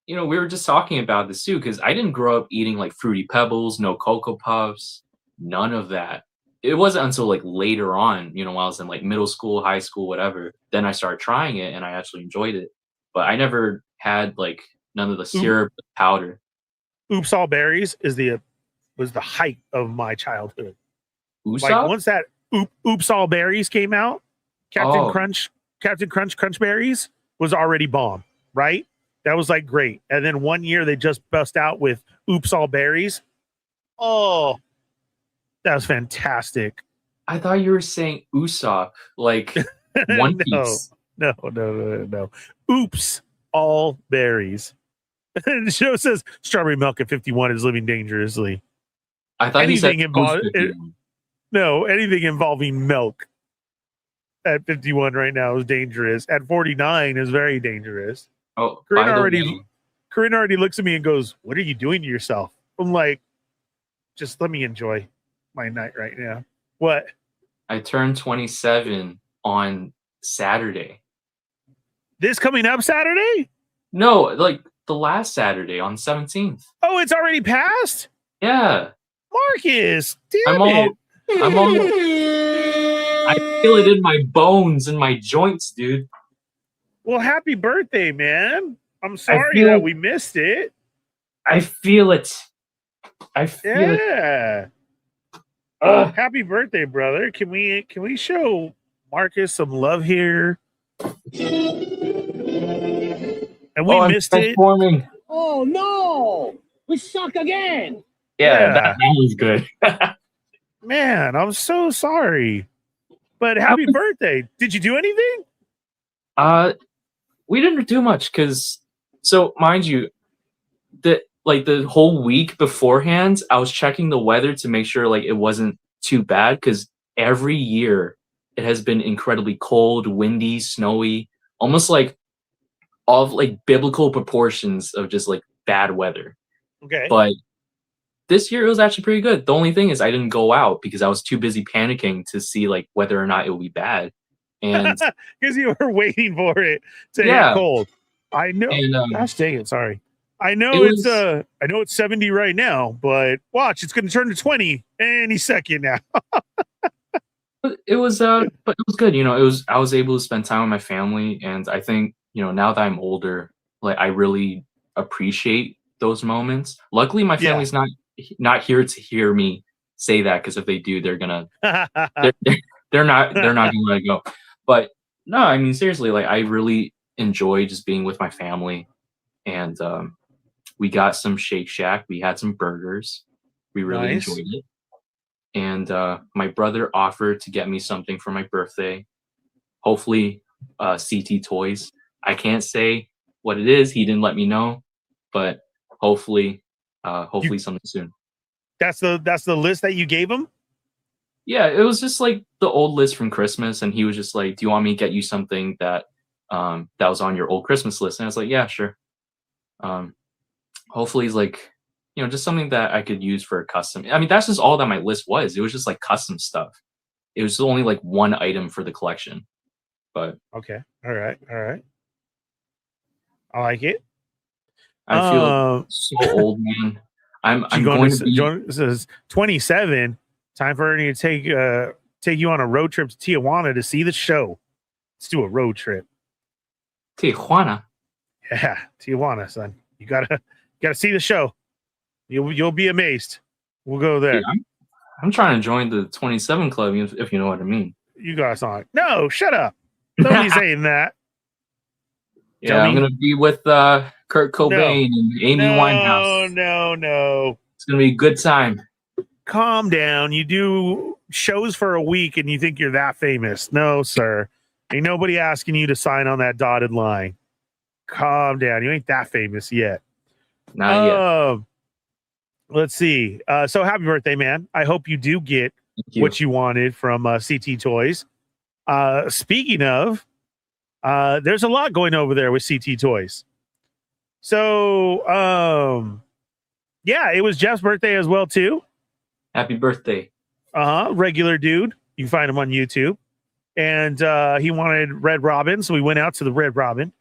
you know, we were just talking about this too, because I didn't grow up eating like Fruity Pebbles, no Cocoa Puffs, none of that. It wasn't until like later on, you know, while I was in like middle school, high school, whatever, then I started trying it and I actually enjoyed it. But I never had like none of the syrup, the powder. Oops All Berries was the height of my childhood. Usopp? Like once that Oops All Berries came out, Captain Crunch Crunch Berries was already bomb, right? That was like great. And then one year they just bust out with Oops All Berries. Oh, that was fantastic. I thought you were saying Usopp, like One Piece. No. Oops All Berries. The show says strawberry milk at 51 is living dangerously. I thought anything anything involving milk at 51 right now is dangerous. At 49 is very dangerous. Oh, Corinne already looks at me and goes, "What are you doing to yourself?" I'm like, just let me enjoy my night right now. What? I turned 27 on Saturday. This coming up Saturday? No, like the last Saturday on 17th. Oh, it's already passed? Yeah. Marcus, damn it. I feel it in my bones and my joints, dude. Well, happy birthday, man. I'm sorry that we missed it. I feel it. I feel it. Happy birthday, brother. Can we show Marcus some love here? And we missed it. Oh no! We suck again. Yeah. That was good. Man, I'm so sorry. But happy birthday. Did you do anything? We didn't do much because, so mind you, the whole week beforehand, I was checking the weather to make sure like it wasn't too bad because every year it has been incredibly cold, windy, snowy, almost like all of like biblical proportions of just like bad weather. Okay. But this year it was actually pretty good. The only thing is I didn't go out because I was too busy panicking to see like whether or not it would be bad. And because you were waiting for it to get cold. I know. And, gosh dang it, sorry. I know it's 70 right now, but watch, it's gonna turn to 20 any second now. It was but it was good, you know, I was able to spend time with my family, and I think, you know, now that I'm older, like I really appreciate those moments. Luckily my family's not here to hear me say that, because if they do, they're gonna they're not gonna let it go. But no, I mean seriously, like I really enjoy just being with my family. And we got some Shake Shack, we had some burgers, we really enjoyed it. And my brother offered to get me something for my birthday, hopefully CT Toys. I can't say what it is, he didn't let me know, but hopefully something soon. That's the list that you gave him? Yeah, it was just like the old list from Christmas, and he was just like, do you want me to get you something that that was on your old Christmas list? And I was like, yeah, sure. Hopefully he's like, you know, just something that I could use for a custom. I mean, that's just all that my list was. It was just like custom stuff. It was only like one item for the collection. But okay, all right. I like it. I feel so old, man. I'm going to be. This is 27. Time for Ernie to take you on a road trip to Tijuana to see the show. Let's do a road trip. Tijuana. Yeah, Tijuana, son. You gotta see the show. You'll be amazed. We'll go there. Dude, I'm trying to join the 27 club, if you know what I mean. You guys on? No, shut up. Don't be saying that. Yeah, I'm gonna be with Kurt Cobain and Amy Winehouse. No. It's gonna be a good time. calm down. You do shows for a week and you think you're that famous. No, sir. Ain't nobody asking you to sign on that dotted line. Calm down. You ain't that famous yet. Not yet. Let's see. So happy birthday, man. I hope you do get what you wanted from CT Toys. Speaking of, there's a lot going over there with CT Toys. So, yeah, it was Jeff's birthday as well, too. Happy birthday. Regular dude. You can find him on YouTube. And he wanted Red Robin, so we went out to the Red Robin.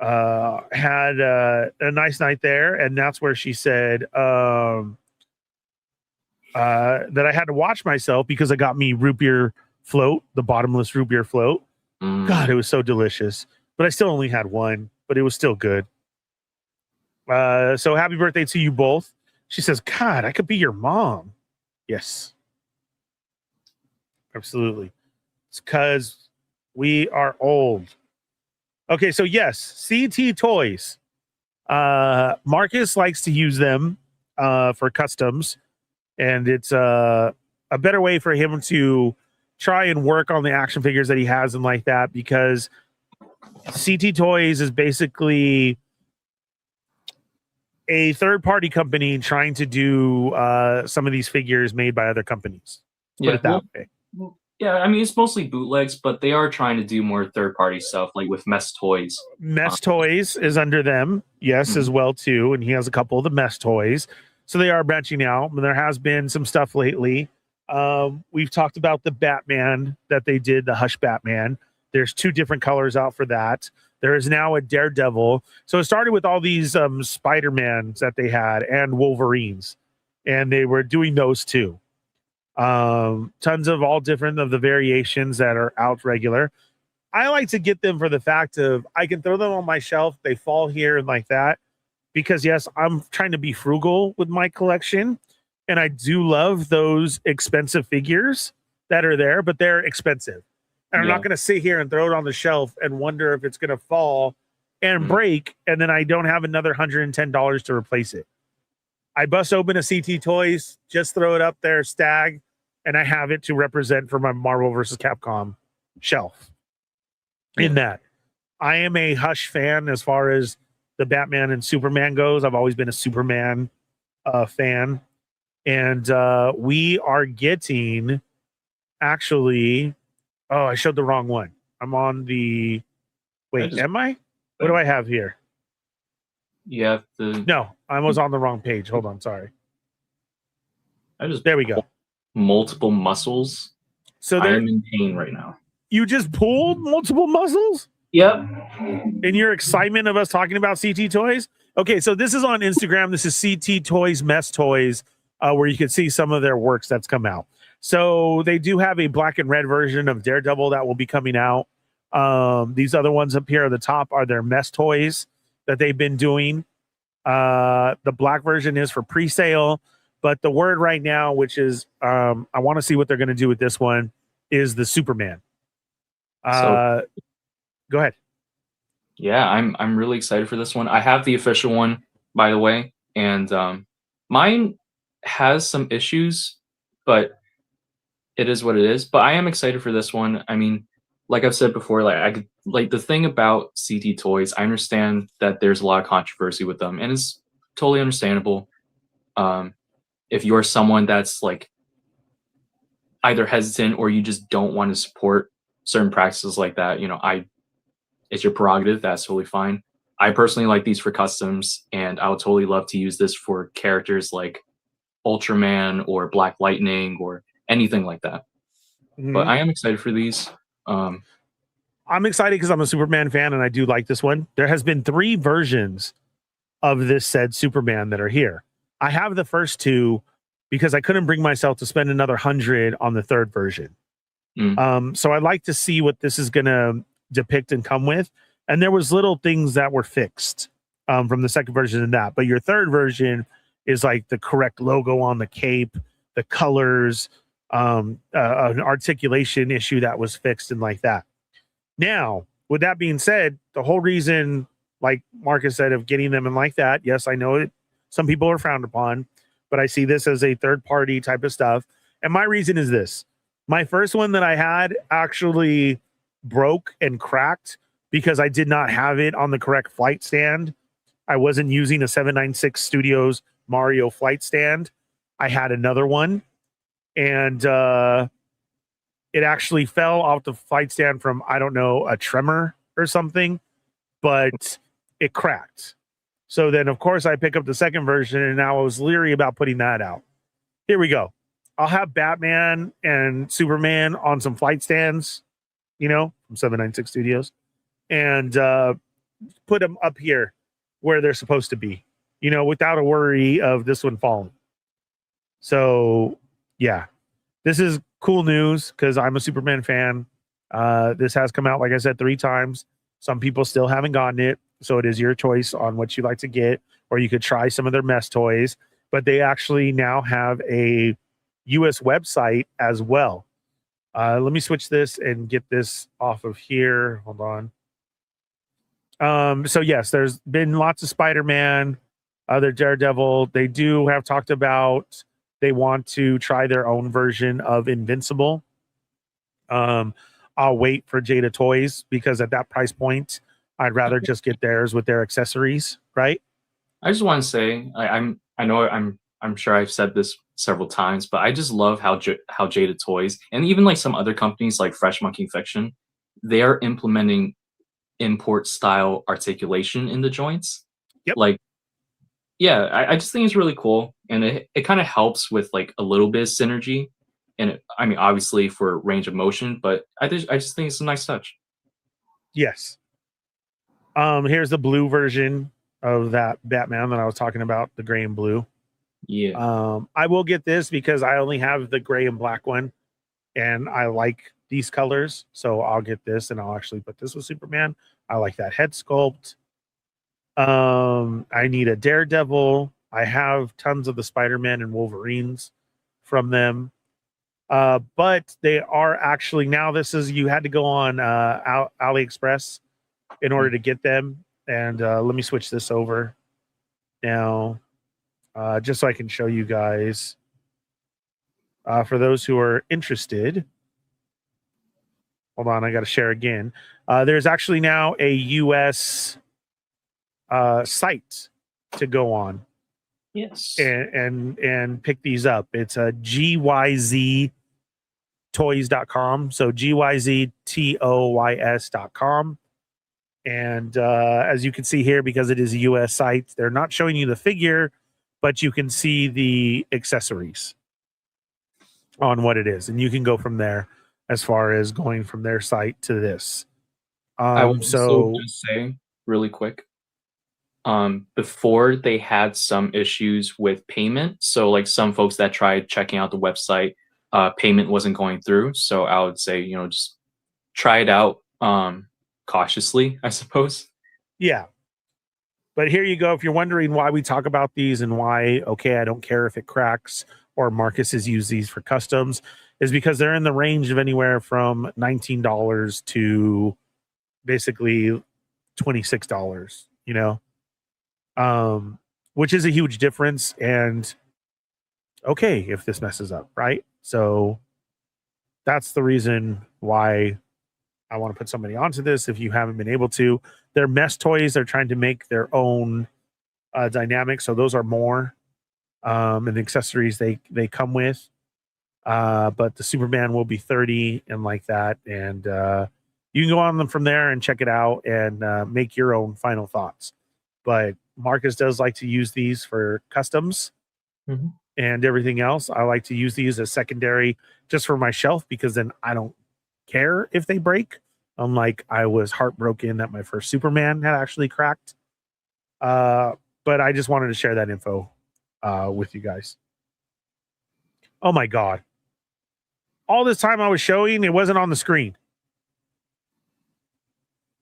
Had a nice night there, and that's where she said that I had to watch myself because I got me root beer float, the bottomless root beer float. God, it was so delicious. But I still only had one, but it was still good. So happy birthday to you both. She says, God, I could be your mom. Yes. Absolutely. It's because we are old. Okay, so yes, CT Toys. Marcus likes to use them for customs, and it's a better way for him to try and work on the action figures that he has and like that, because CT Toys is basically a third-party company trying to do some of these figures made by other companies. Put it that way. Yeah, I mean, it's mostly bootlegs, but they are trying to do more third-party stuff, like with Mess Toys. Mess Toys is under them, yes, as well, too, and he has a couple of the Mess Toys. So they are branching out, and there has been some stuff lately. We've talked about the Batman that they did, the Hush Batman. There's 2 different colors out for that. There is now a Daredevil. So it started with all these Spider-Mans that they had and Wolverines, and they were doing those too. Tons of all different of the variations that are out regular. I like to get them for the fact of I can throw them on my shelf. They fall here and like that because, yes, I'm trying to be frugal with my collection, and I do love those expensive figures that are there, but they're expensive. And I'm not going to sit here and throw it on the shelf and wonder if it's going to fall and break, and then I don't have another $110 to replace it. I bust open a CT Toys, just throw it up there, stag, and I have it to represent for my Marvel vs. Capcom shelf. In that, I am a Hush fan as far as the Batman and Superman goes. I've always been a Superman fan. And we are getting, actually... Oh, I showed the wrong one. I'm on the... Wait, am I? What do I have here? You have the... No, I was on the wrong page. Hold on, sorry. There we go. Multiple muscles. So I am in pain right now. You just pulled multiple muscles? Yep. In your excitement of us talking about CT Toys? Okay, so this is on Instagram. This is CT Toys, Mess Toys, where you can see some of their works that's come out. So they do have a black and red version of Daredevil that will be coming out. These other ones up here at the top are their Mess Toys that they've been doing. The black version is for pre-sale, but the word right now, which is I want to see what they're going to do with this one, is the Superman. Go ahead. Yeah, I'm really excited for this one. I have the official one, by the way, and mine has some issues, but it is what it is. But I am excited for this one. I mean, like I've said before, like the thing about CT Toys, I understand that there's a lot of controversy with them, and it's totally understandable. If you're someone that's like either hesitant or you just don't want to support certain practices like that, you know, it's your prerogative. That's totally fine. I personally like these for customs, and I would totally love to use this for characters like Ultraman or Black Lightning or anything like that. But I am excited for these. I'm excited because I'm a Superman fan and I do like this one. There has been 3 versions of this said Superman that are here. I have the first 2 because I couldn't bring myself to spend another 100 on the 3rd version. So I'd like to see what this is going to depict and come with. And there was little things that were fixed from the 2nd version and that. But your 3rd version is like the correct logo on the cape, the colors, an articulation issue that was fixed and like that. Now, with that being said, the whole reason, like Marcus said, of getting them and like that, yes, I know it. Some people are frowned upon, but but I see this as a third party type of stuff. And my reason is this. My first one that I had actually broke and cracked because I did not have it on the correct flight stand. I wasn't using a 796 Studios Mario flight stand. I had another one, and it actually fell off the flight stand from, I don't know, a tremor or something, but it cracked. So then, of course, I pick up the second version, and now I was leery about putting that out. Here we go. I'll have Batman and Superman on some flight stands, you know, from 796 Studios, and put them up here where they're supposed to be, you know, without a worry of this one falling. So, yeah, this is cool news because I'm a Superman fan. This has come out, like I said, 3 times. Some people still haven't gotten it. So it is your choice on what you like to get, or you could try some of their mess toys. But they actually now have a US website as well. Let me switch this and get this off of here. Hold on. So yes, there's been lots of Spider-Man, other Daredevil. They do have talked about they want to try their own version of Invincible. I'll wait for Jada Toys because at that price point, I'd rather just get theirs with their accessories, right? I just want to say I'm sure I've said this several times, but I just love how Jada Toys and even like some other companies like Fresh Monkey Fiction, they are implementing import style articulation in the joints. Yep. Like, yeah, I just think it's really cool, and it kind of helps with like a little bit of synergy, and I mean obviously for range of motion, but I just think it's a nice touch. Yes. Here's the blue version of that Batman that I was talking about, the gray and blue. Yeah. I will get this because I only have the gray and black one, and I like these colors, so I'll get this, and I'll actually put this with Superman. I like that head sculpt. I need a Daredevil. I have tons of the Spider-Man and Wolverines from them. But they are actually, now this is, you had to go on AliExpress in order to get them. And let me switch this over now, just so I can show you guys. For those who are interested, hold on, I got to share again. There's actually now a US site to go on. Yes. And pick these up. It's a gyztoys.com. So gyztoys.com. And as you can see here, because it is a US site, they're not showing you the figure, but you can see the accessories on what it is. And you can go from there as far as going from their site to this. I will also just say really quick, before they had some issues with payment. So like some folks that tried checking out the website, payment wasn't going through. So I would say, you know, just try it out cautiously, I suppose. Yeah. But here you go. If you're wondering why we talk about these and why, okay, I don't care if it cracks or Marcus has used these for customs, is because they're in the range of anywhere from $19 to basically $26, you know? Which is a huge difference. And okay, if this messes up, right? So that's the reason why I want to put somebody onto this. If you haven't been able to, they're mess toys. They're trying to make their own dynamics. So those are more and the accessories they come with. But the Superman will be 30 and like that. And you can go on them from there and check it out and make your own final thoughts. But Marcus does like to use these for customs and everything else. I like to use these as secondary just for my shelf because then I don't care if they break. Unlike I was heartbroken that my first Superman had actually cracked. But I just wanted to share that info with you guys. Oh my God. All this time I was showing, it wasn't on the screen.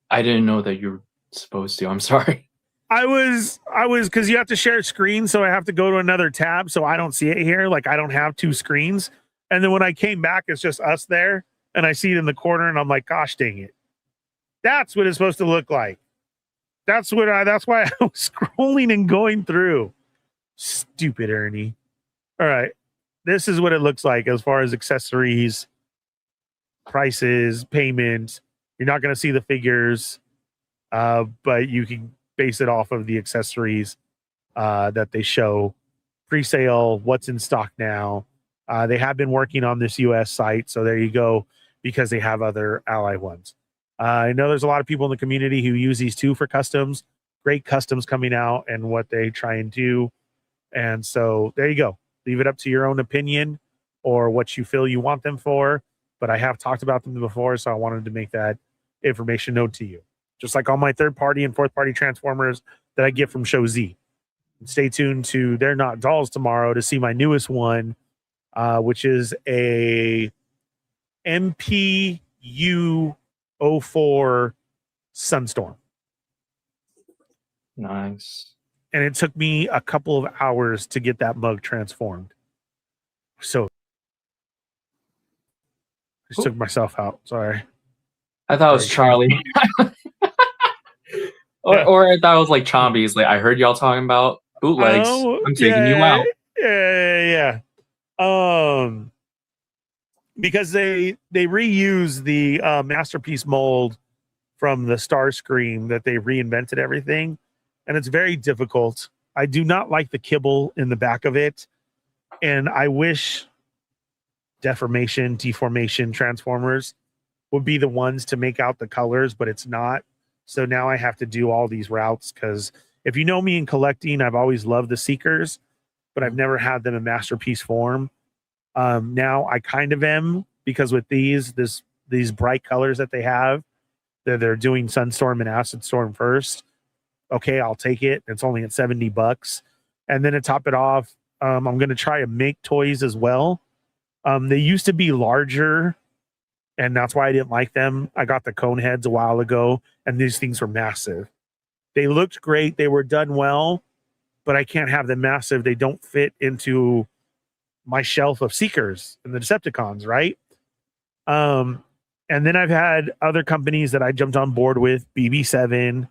I didn't know that you were supposed to. I'm sorry. I was because you have to share a screen, so I have to go to another tab, so I don't see it here. Like I don't have 2 screens. And then when I came back, it's just us there, and I see it in the corner, and I'm like, gosh dang it. That's what it's supposed to look like. That's why I was scrolling and going through. Stupid Ernie. All right. This is what it looks like as far as accessories, prices, payment. You're not going to see the figures, but you can base it off of the accessories that they show. Pre-sale, what's in stock now. They have been working on this US site, so there you go, because they have other ally ones. I know there's a lot of people in the community who use these too for customs. Great customs coming out and what they try and do. And so there you go. Leave it up to your own opinion or what you feel you want them for. But I have talked about them before, so I wanted to make that information known to you. Just like all my third party and fourth party Transformers that I get from Show Z. Stay tuned to They're Not Dolls tomorrow to see my newest one, which is a MPU 04 Sunstorm. Nice. And it took me a couple of hours to get that mug transformed. So I just took myself out. Sorry. I thought it was Charlie. or I thought it was like Chombies. Like, I heard y'all talking about bootlegs. I'm taking you out. Yeah. Because they reuse the Masterpiece mold from the Starscream that they reinvented everything. And it's very difficult. I do not like the kibble in the back of it. And I wish deformation, Transformers would be the ones to make out the colors, but it's not. So now I have to do all these routes because if you know me in collecting, I've always loved the Seekers, but I've never had them in Masterpiece form. Now I kind of am, because with these bright colors that they have, they're doing Sunstorm and Acid Storm first. Okay, I'll take it. It's only at $70. And then to top it off, I'm going to try to make toys as well. They used to be larger, and that's why I didn't like them. I got the cone heads a while ago, and these things were massive. They looked great. They were done well, but I can't have them massive. They don't fit into my shelf of Seekers and the Decepticons, right? And then I've had other companies that I jumped on board with, BB7,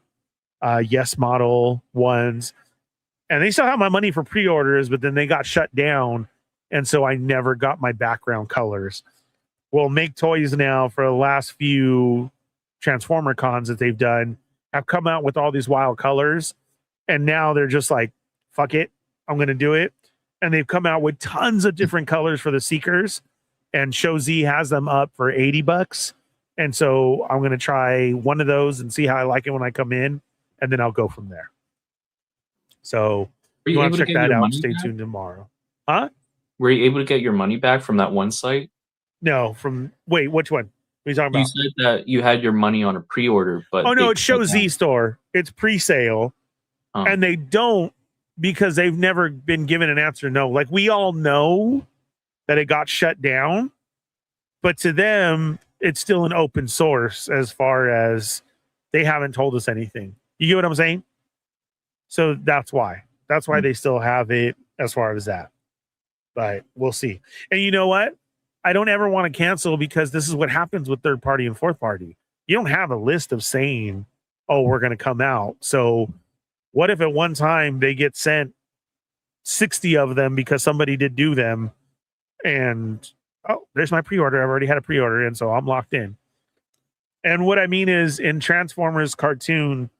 Yes Model ones, and they still have my money for pre-orders, but then they got shut down, and so I never got my background colors. Well, Make Toys now, for the last few Transformer cons that they've done, have come out with all these wild colors, and now they're just like, fuck it, I'm going to do it. And they've come out with tons of different colors for the Seekers, and Show Z has them up for $80. And so I'm going to try one of those and see how I like it when I come in, and then I'll go from there. So you want to check that out, stay tuned tomorrow. Huh? Were you able to get your money back from that one site? No, wait, which one? What are you talking about? You said that you had your money on a pre-order, but no, it's Show Z store. It's pre-sale, and they don't, because they've never been given an answer. No, like, we all know that it got shut down, but to them, it's still an open source as far as they haven't told us anything. You get what I'm saying? So that's why they still have it as far as that. But we'll see. And you know what? I don't ever want to cancel, because this is what happens with third party and fourth party. You don't have a list of saying, oh, we're going to come out. So what if at one time they get sent 60 of them because somebody did do them, and oh, there's my pre-order. I've already had a pre-order, and so I'm locked in. And what I mean is, in Transformers cartoon,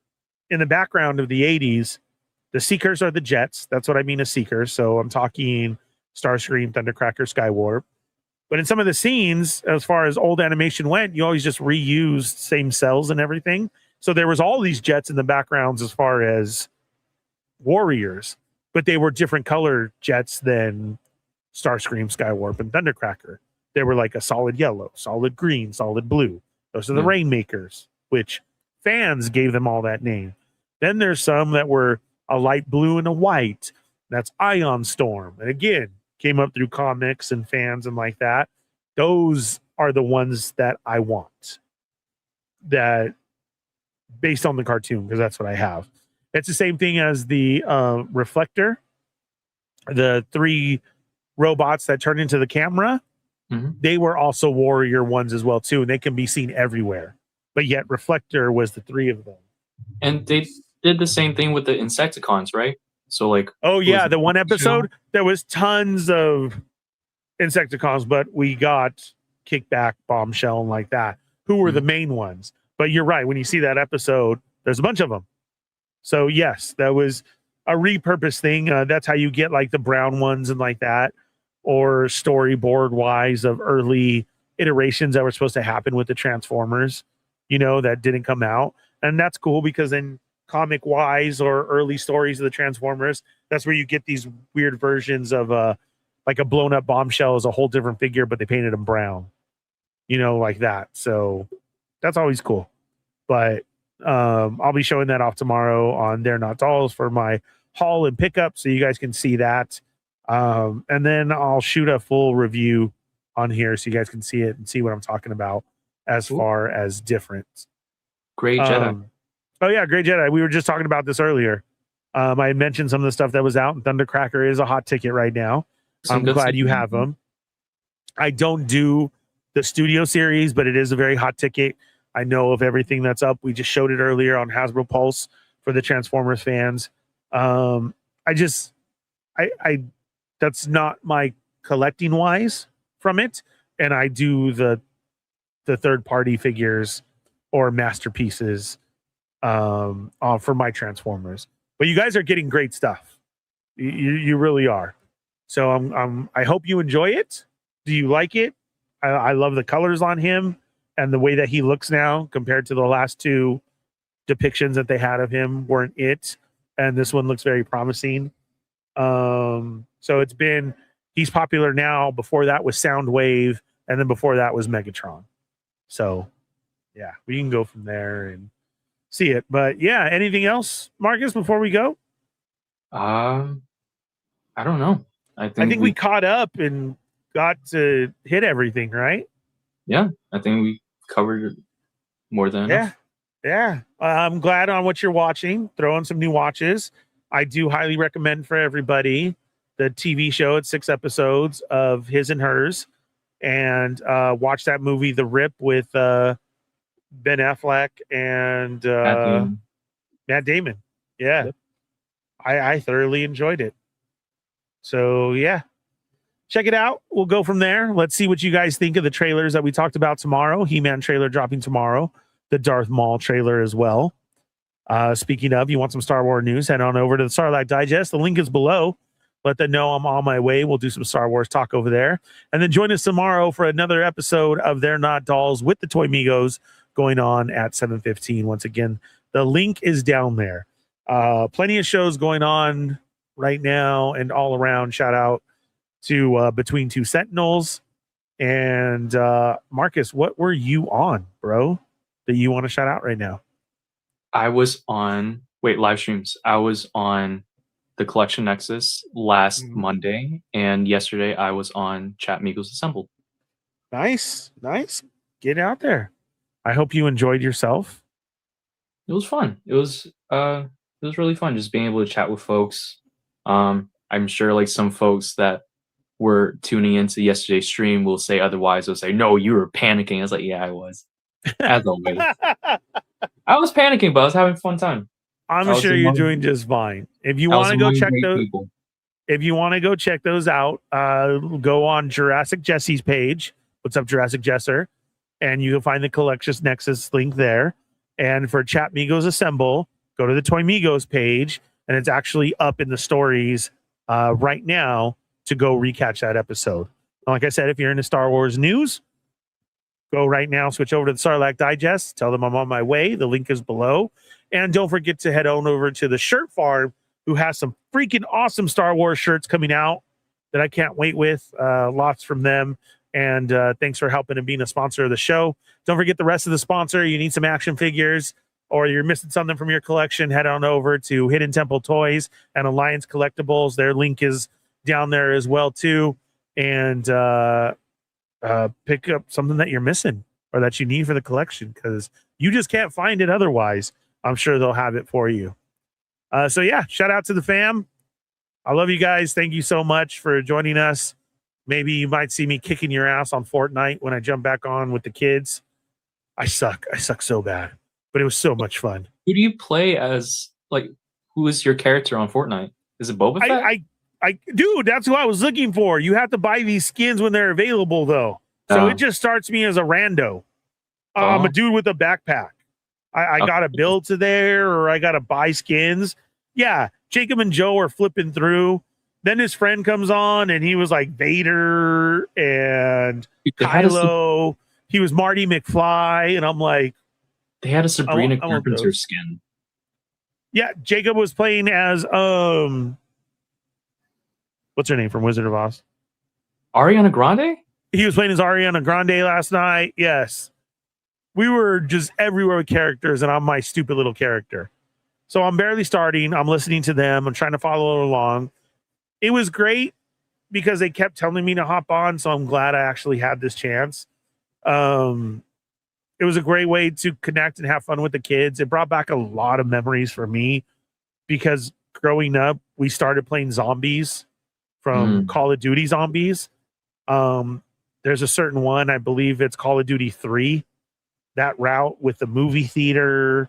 in the background of the 80s, the Seekers are the jets. That's what I mean as Seekers. So I'm talking Starscream, Thundercracker, Skywarp. But in some of the scenes, as far as old animation went, you always just reused same cells and everything. So there was all these jets in the backgrounds as far as warriors, but they were different color jets than Starscream, Skywarp, and Thundercracker. They were like a solid yellow, solid green, solid blue. Those are the Rainmakers, which fans gave them all that name. Then there's some that were a light blue and a white. That's Ion Storm. And again, came up through comics and fans and like that. Those are the ones that I want, that based on the cartoon, because that's what I have. It's the same thing as the Reflector, the 3 robots that turn into the camera. They were also warrior ones as well too, and they can be seen everywhere. But yet Reflector was the 3 of them. And they did the same thing with the Insecticons, right? So like, Oh was yeah, it the one Bombshell? episode there was tons of Insecticons, but we got Kickback, Bombshell, and like that. Who were the main ones? But you're right. When you see that episode, there's a bunch of them. So yes, that was a repurposed thing. That's how you get like the brown ones and like that, or storyboard wise of early iterations that were supposed to happen with the Transformers, you know, that didn't come out. And that's cool because then comic wise or early stories of the Transformers, that's where you get these weird versions of like a blown up Bombshell is a whole different figure, but they painted him brown, you know, like that. So that's always cool. But I'll be showing that off tomorrow on They're Not Dolls for my haul and pickup, so you guys can see that. And then I'll shoot a full review on here so you guys can see it and see what I'm talking about as far as difference. Great Jedi. Oh yeah, Great Jedi. We were just talking about this earlier. I had mentioned some of the stuff that was out, and Thundercracker is a hot ticket right now. I'm glad you have them. I don't do the studio series, but it is a very hot ticket. I know of everything that's up. We just showed it earlier on Hasbro Pulse for the Transformers fans. I that's not my collecting wise from it. And I do the third party figures or masterpieces for my Transformers. But you guys are getting great stuff. You really are. So I hope you enjoy it. Do you like it? I love the colors on him and the way that he looks now compared to the last two depictions that they had of him weren't it. And this one looks very promising. So he's popular now. Before that was Soundwave, and then before that was Megatron. So yeah, we can go from there and see it. But yeah, anything else, Marcus, before we go? I don't know. I think we caught up and got to hit everything, right? Yeah, I think we covered more than enough. Yeah. I'm glad on what you're watching. Throw in some new watches. I do highly recommend for everybody the TV show. It's 6 episodes of His and Hers, and watch that movie The Rip with Ben Affleck and Matt Damon. Yeah. Yep. I thoroughly enjoyed it. So yeah, check it out. We'll go from there. Let's see what you guys think of the trailers that we talked about tomorrow. He-Man trailer dropping tomorrow. The Darth Maul trailer as well. Speaking of, you want some Star Wars news, head on over to the Sarlacc Digest. The link is below. Let them know I'm on my way. We'll do some Star Wars talk over there. And then join us tomorrow for another episode of They're Not Dolls with the Toymigos going on at 7:15. Once again, the link is down there. Plenty of shows going on right now and all around. Shout out to Between Two Sentinels. And Marcus, what were you on, bro, that you want to shout out right now? I was on live streams. I was on the Collection Nexus last Monday, and yesterday I was on Chatmigos Assemble. Nice. Get out there. I hope you enjoyed yourself. It was fun. It was really fun just being able to chat with folks. I'm sure like some folks that were tuning into yesterday's stream will say otherwise. They'll say, "No, you were panicking." I was like, "Yeah, I was." As always. I was panicking, but I was having a fun time. I'm sure you're doing just fine. If you want to go check those, if you want to go check those out, go on Jurassic Jesse's page. What's up, Jurassic Jesser? And you can find the Collections Nexus link there. And for Chatmigos Assemble, go to the Toymigos page, and it's actually up in the stories right now to go recatch that episode. Like I said, if you're into Star Wars news, go right now, switch over to the Sarlacc Digest. Tell them I'm on my way. The link is below. And don't forget to head on over to the Shirt Farm, who has some freaking awesome Star Wars shirts coming out that I can't wait with. Lots from them. And thanks for helping and being a sponsor of the show. Don't forget the rest of the sponsor. You need some action figures or you're missing something from your collection, head on over to Hidden Temple Toys and Alliance Collectibles. Their link is down there as well, too. And pick up something that you're missing or that you need for the collection because you just can't find it otherwise. I'm sure they'll have it for you. So yeah, shout out to the fam. I love you guys. Thank you so much for joining us. Maybe you might see me kicking your ass on Fortnite when I jump back on with the kids. I suck so bad, but it was so much fun. Who do you play as? Like, who is your character on Fortnite? Is it Boba Fett? Dude, that's who I was looking for. You have to buy these skins when they're available, though. So it just starts me as a rando. I'm a dude with a backpack. I got to build to there, or I got to buy skins. Yeah, Jacob and Joe are flipping through. Then his friend comes on, and he was like Vader and Kylo. He was Marty McFly, and I'm like, they had a Sabrina Carpenter skin. Yeah, Jacob was playing as what's her name from Wizard of Oz? Ariana Grande? He was playing as Ariana Grande last night. Yes. We were just everywhere with characters, and I'm my stupid little character. So I'm barely starting. I'm listening to them. I'm trying to follow along. It was great because they kept telling me to hop on, so I'm glad I actually had this chance. It was a great way to connect and have fun with the kids. It brought back a lot of memories for me because growing up, we started playing zombies from Call of Duty zombies. There's a certain one, I believe it's Call of Duty 3, that route with the movie theater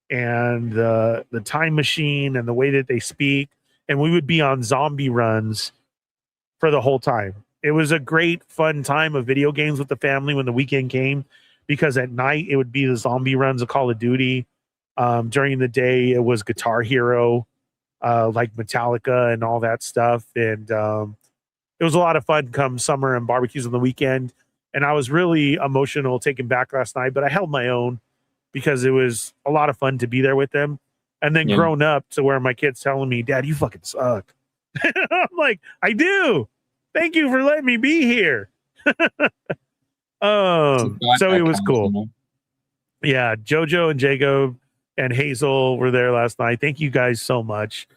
and the time machine and the way that they speak. And we would be on zombie runs for the whole time. It was a great, fun time of video games with the family when the weekend came, because at night it would be the zombie runs of Call of Duty. During the day, it was Guitar Hero, like Metallica and all that stuff. And it was a lot of fun come summer and barbecues on the weekend. And I was really emotional taken back last night, but I held my own because it was a lot of fun to be there with them. And then grown up to where my kid's telling me, Dad, you fucking suck. I'm like, I do. Thank you for letting me be here. So it was cool. Yeah, Jojo and Jacob and Hazel were there last night. Thank you guys so much.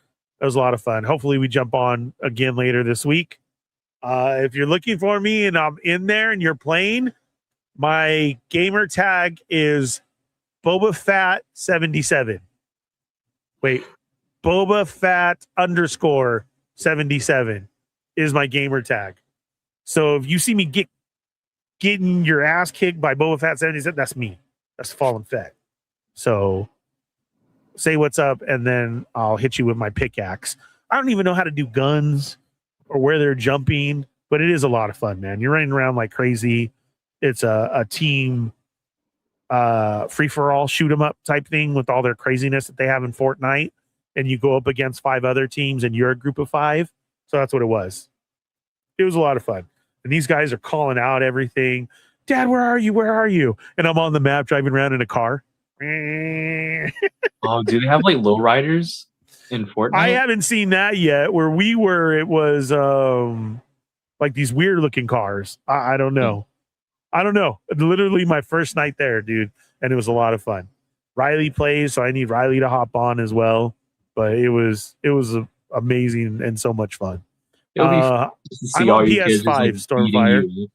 It was a lot of fun. Hopefully we jump on again later this week. If you're looking for me and I'm in there and you're playing, my gamer tag is Boba Fett 77. Wait, Boba Fett _ 77 is my gamer tag. So if you see me getting your ass kicked by Boba Fett 77, that's me. That's Fallen Fett. So say what's up, and then I'll hit you with my pickaxe. I don't even know how to do guns or where they're jumping, but it is a lot of fun, man. You're running around like crazy. It's a team free-for-all shoot 'em up type thing with all their craziness that they have in Fortnite, and you go up against 5 other teams and you're a group of 5. So that's what it was. It was a lot of fun. And these guys are calling out everything. Dad, where are you? Where are you? And I'm on the map driving around in a car. Oh, do they have like lowriders in Fortnite? I haven't seen that yet. Where we were, it was like these weird looking cars. I don't know. I don't know. Literally my first night there, dude. And it was a lot of fun. Riley plays, so I need Riley to hop on as well. But it was amazing and so much fun. It'll be fun to see I'm all on your kids PS5 just, like, Stormfire. beating you.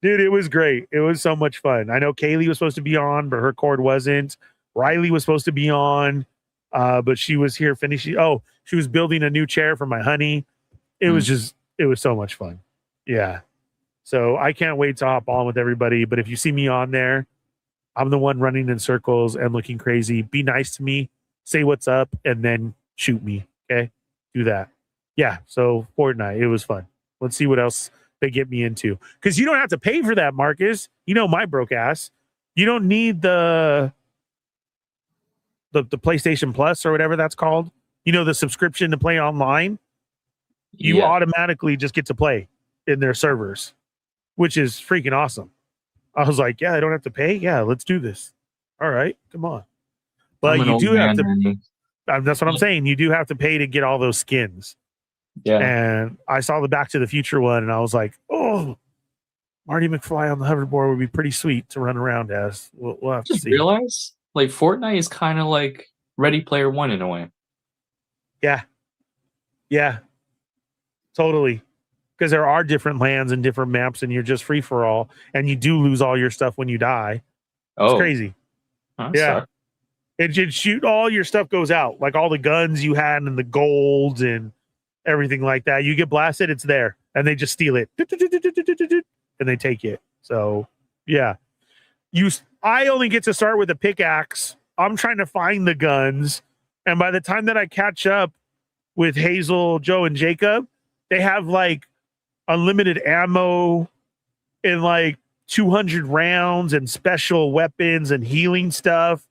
Dude, it was great. It was so much fun. I know Kaylee was supposed to be on, but her cord wasn't. Riley was supposed to be on, but she was here finishing. Oh, she was building a new chair for my honey. It was so much fun. Yeah. So I can't wait to hop on with everybody. But if you see me on there, I'm the one running in circles and looking crazy. Be nice to me, say what's up, and then shoot me. Okay? Do that. Yeah. So Fortnite, it was fun. Let's see what else they get me into. Because you don't have to pay for that, Marcus. You know my broke ass. You don't need the PlayStation Plus or whatever that's called. You know, the subscription to play online. You automatically just get to play in their servers, which is freaking awesome. I was like, yeah, I don't have to pay. Yeah, let's do this. All right, come on. But you do have to. That's what I'm saying. You do have to pay to get all those skins. Yeah. And I saw the Back to the Future one, and I was like, oh, Marty McFly on the hoverboard would be pretty sweet to run around as. We'll have to see. Realize, like, Fortnite is kind of like Ready Player One in a way. Yeah. Yeah. Totally. Because there are different lands and different maps, and you're just free for all, and you do lose all your stuff when you die. It's crazy. Yeah. It shoot, all your stuff goes out, like all the guns you had and the golds and everything like that. You get blasted, it's there, and they just steal it, and they take it. So yeah, I only get to start with a pickaxe. I'm trying to find the guns, and by the time that I catch up, with Hazel, Joe, and Jacob. They have like unlimited ammo and like 200 rounds and special weapons and healing stuff.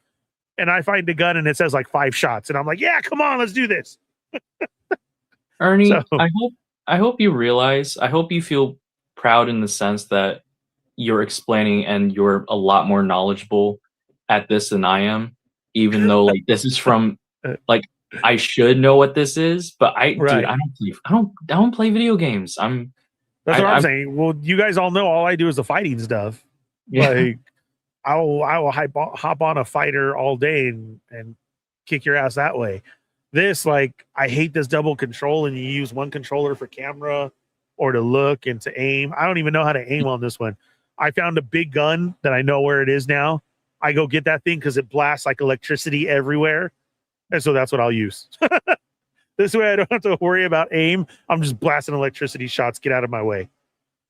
And I find a gun and it says like 5 shots. And I'm like, yeah, come on, let's do this. Ernie, So- I hope you realize, I hope you feel proud in the sense that you're explaining and you're a lot more knowledgeable at this than I am, even though like this is from like I should know what this is, but Right. dude, I don't play video games. That's what I'm saying. Well, you guys all know all I do is the fighting stuff. Yeah. Like I will hop on a fighter all day and kick your ass that way. This, like, I hate this double control and you use one controller for camera or to look and to aim. I don't even know how to aim on this one. I found a big gun that I know where it is now. I go get that thing because it blasts like electricity everywhere. And so that's what I'll use. This way I don't have to worry about aim. I'm just blasting electricity shots. Get out of my way.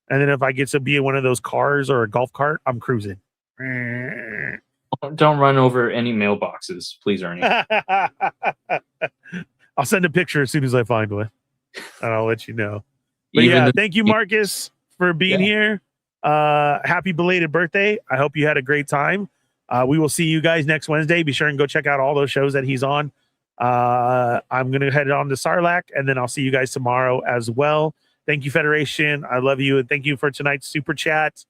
And then if I get to be in one of those cars or a golf cart, I'm cruising. Don't run over any mailboxes, please, Ernie. I'll send a picture as soon as I find one. And I'll let you know. But thank you, Marcus, for being here. Happy belated birthday. I hope you had a great time. We will see you guys next Wednesday. Be sure and go check out all those shows that he's on. I'm going to head on to Sarlacc, and then I'll see you guys tomorrow as well. Thank you, Federation. I love you. And thank you for tonight's super chat,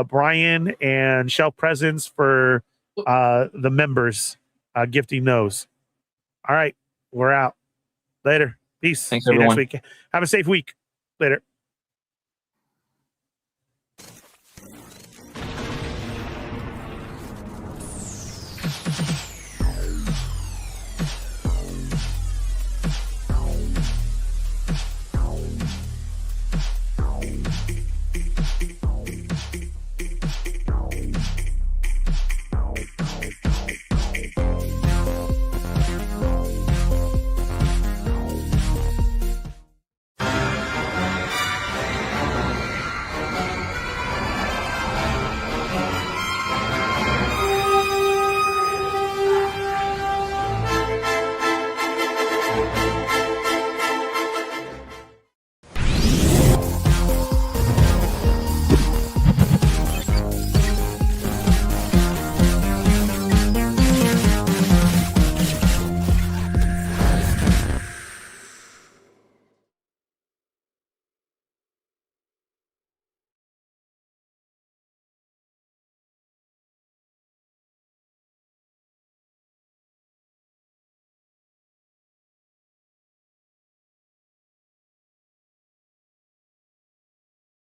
Brian and Shelf Presents for the members gifting those. All right. We're out. Later. Peace. Thanks, see you everyone. next week. Have a safe week. Later.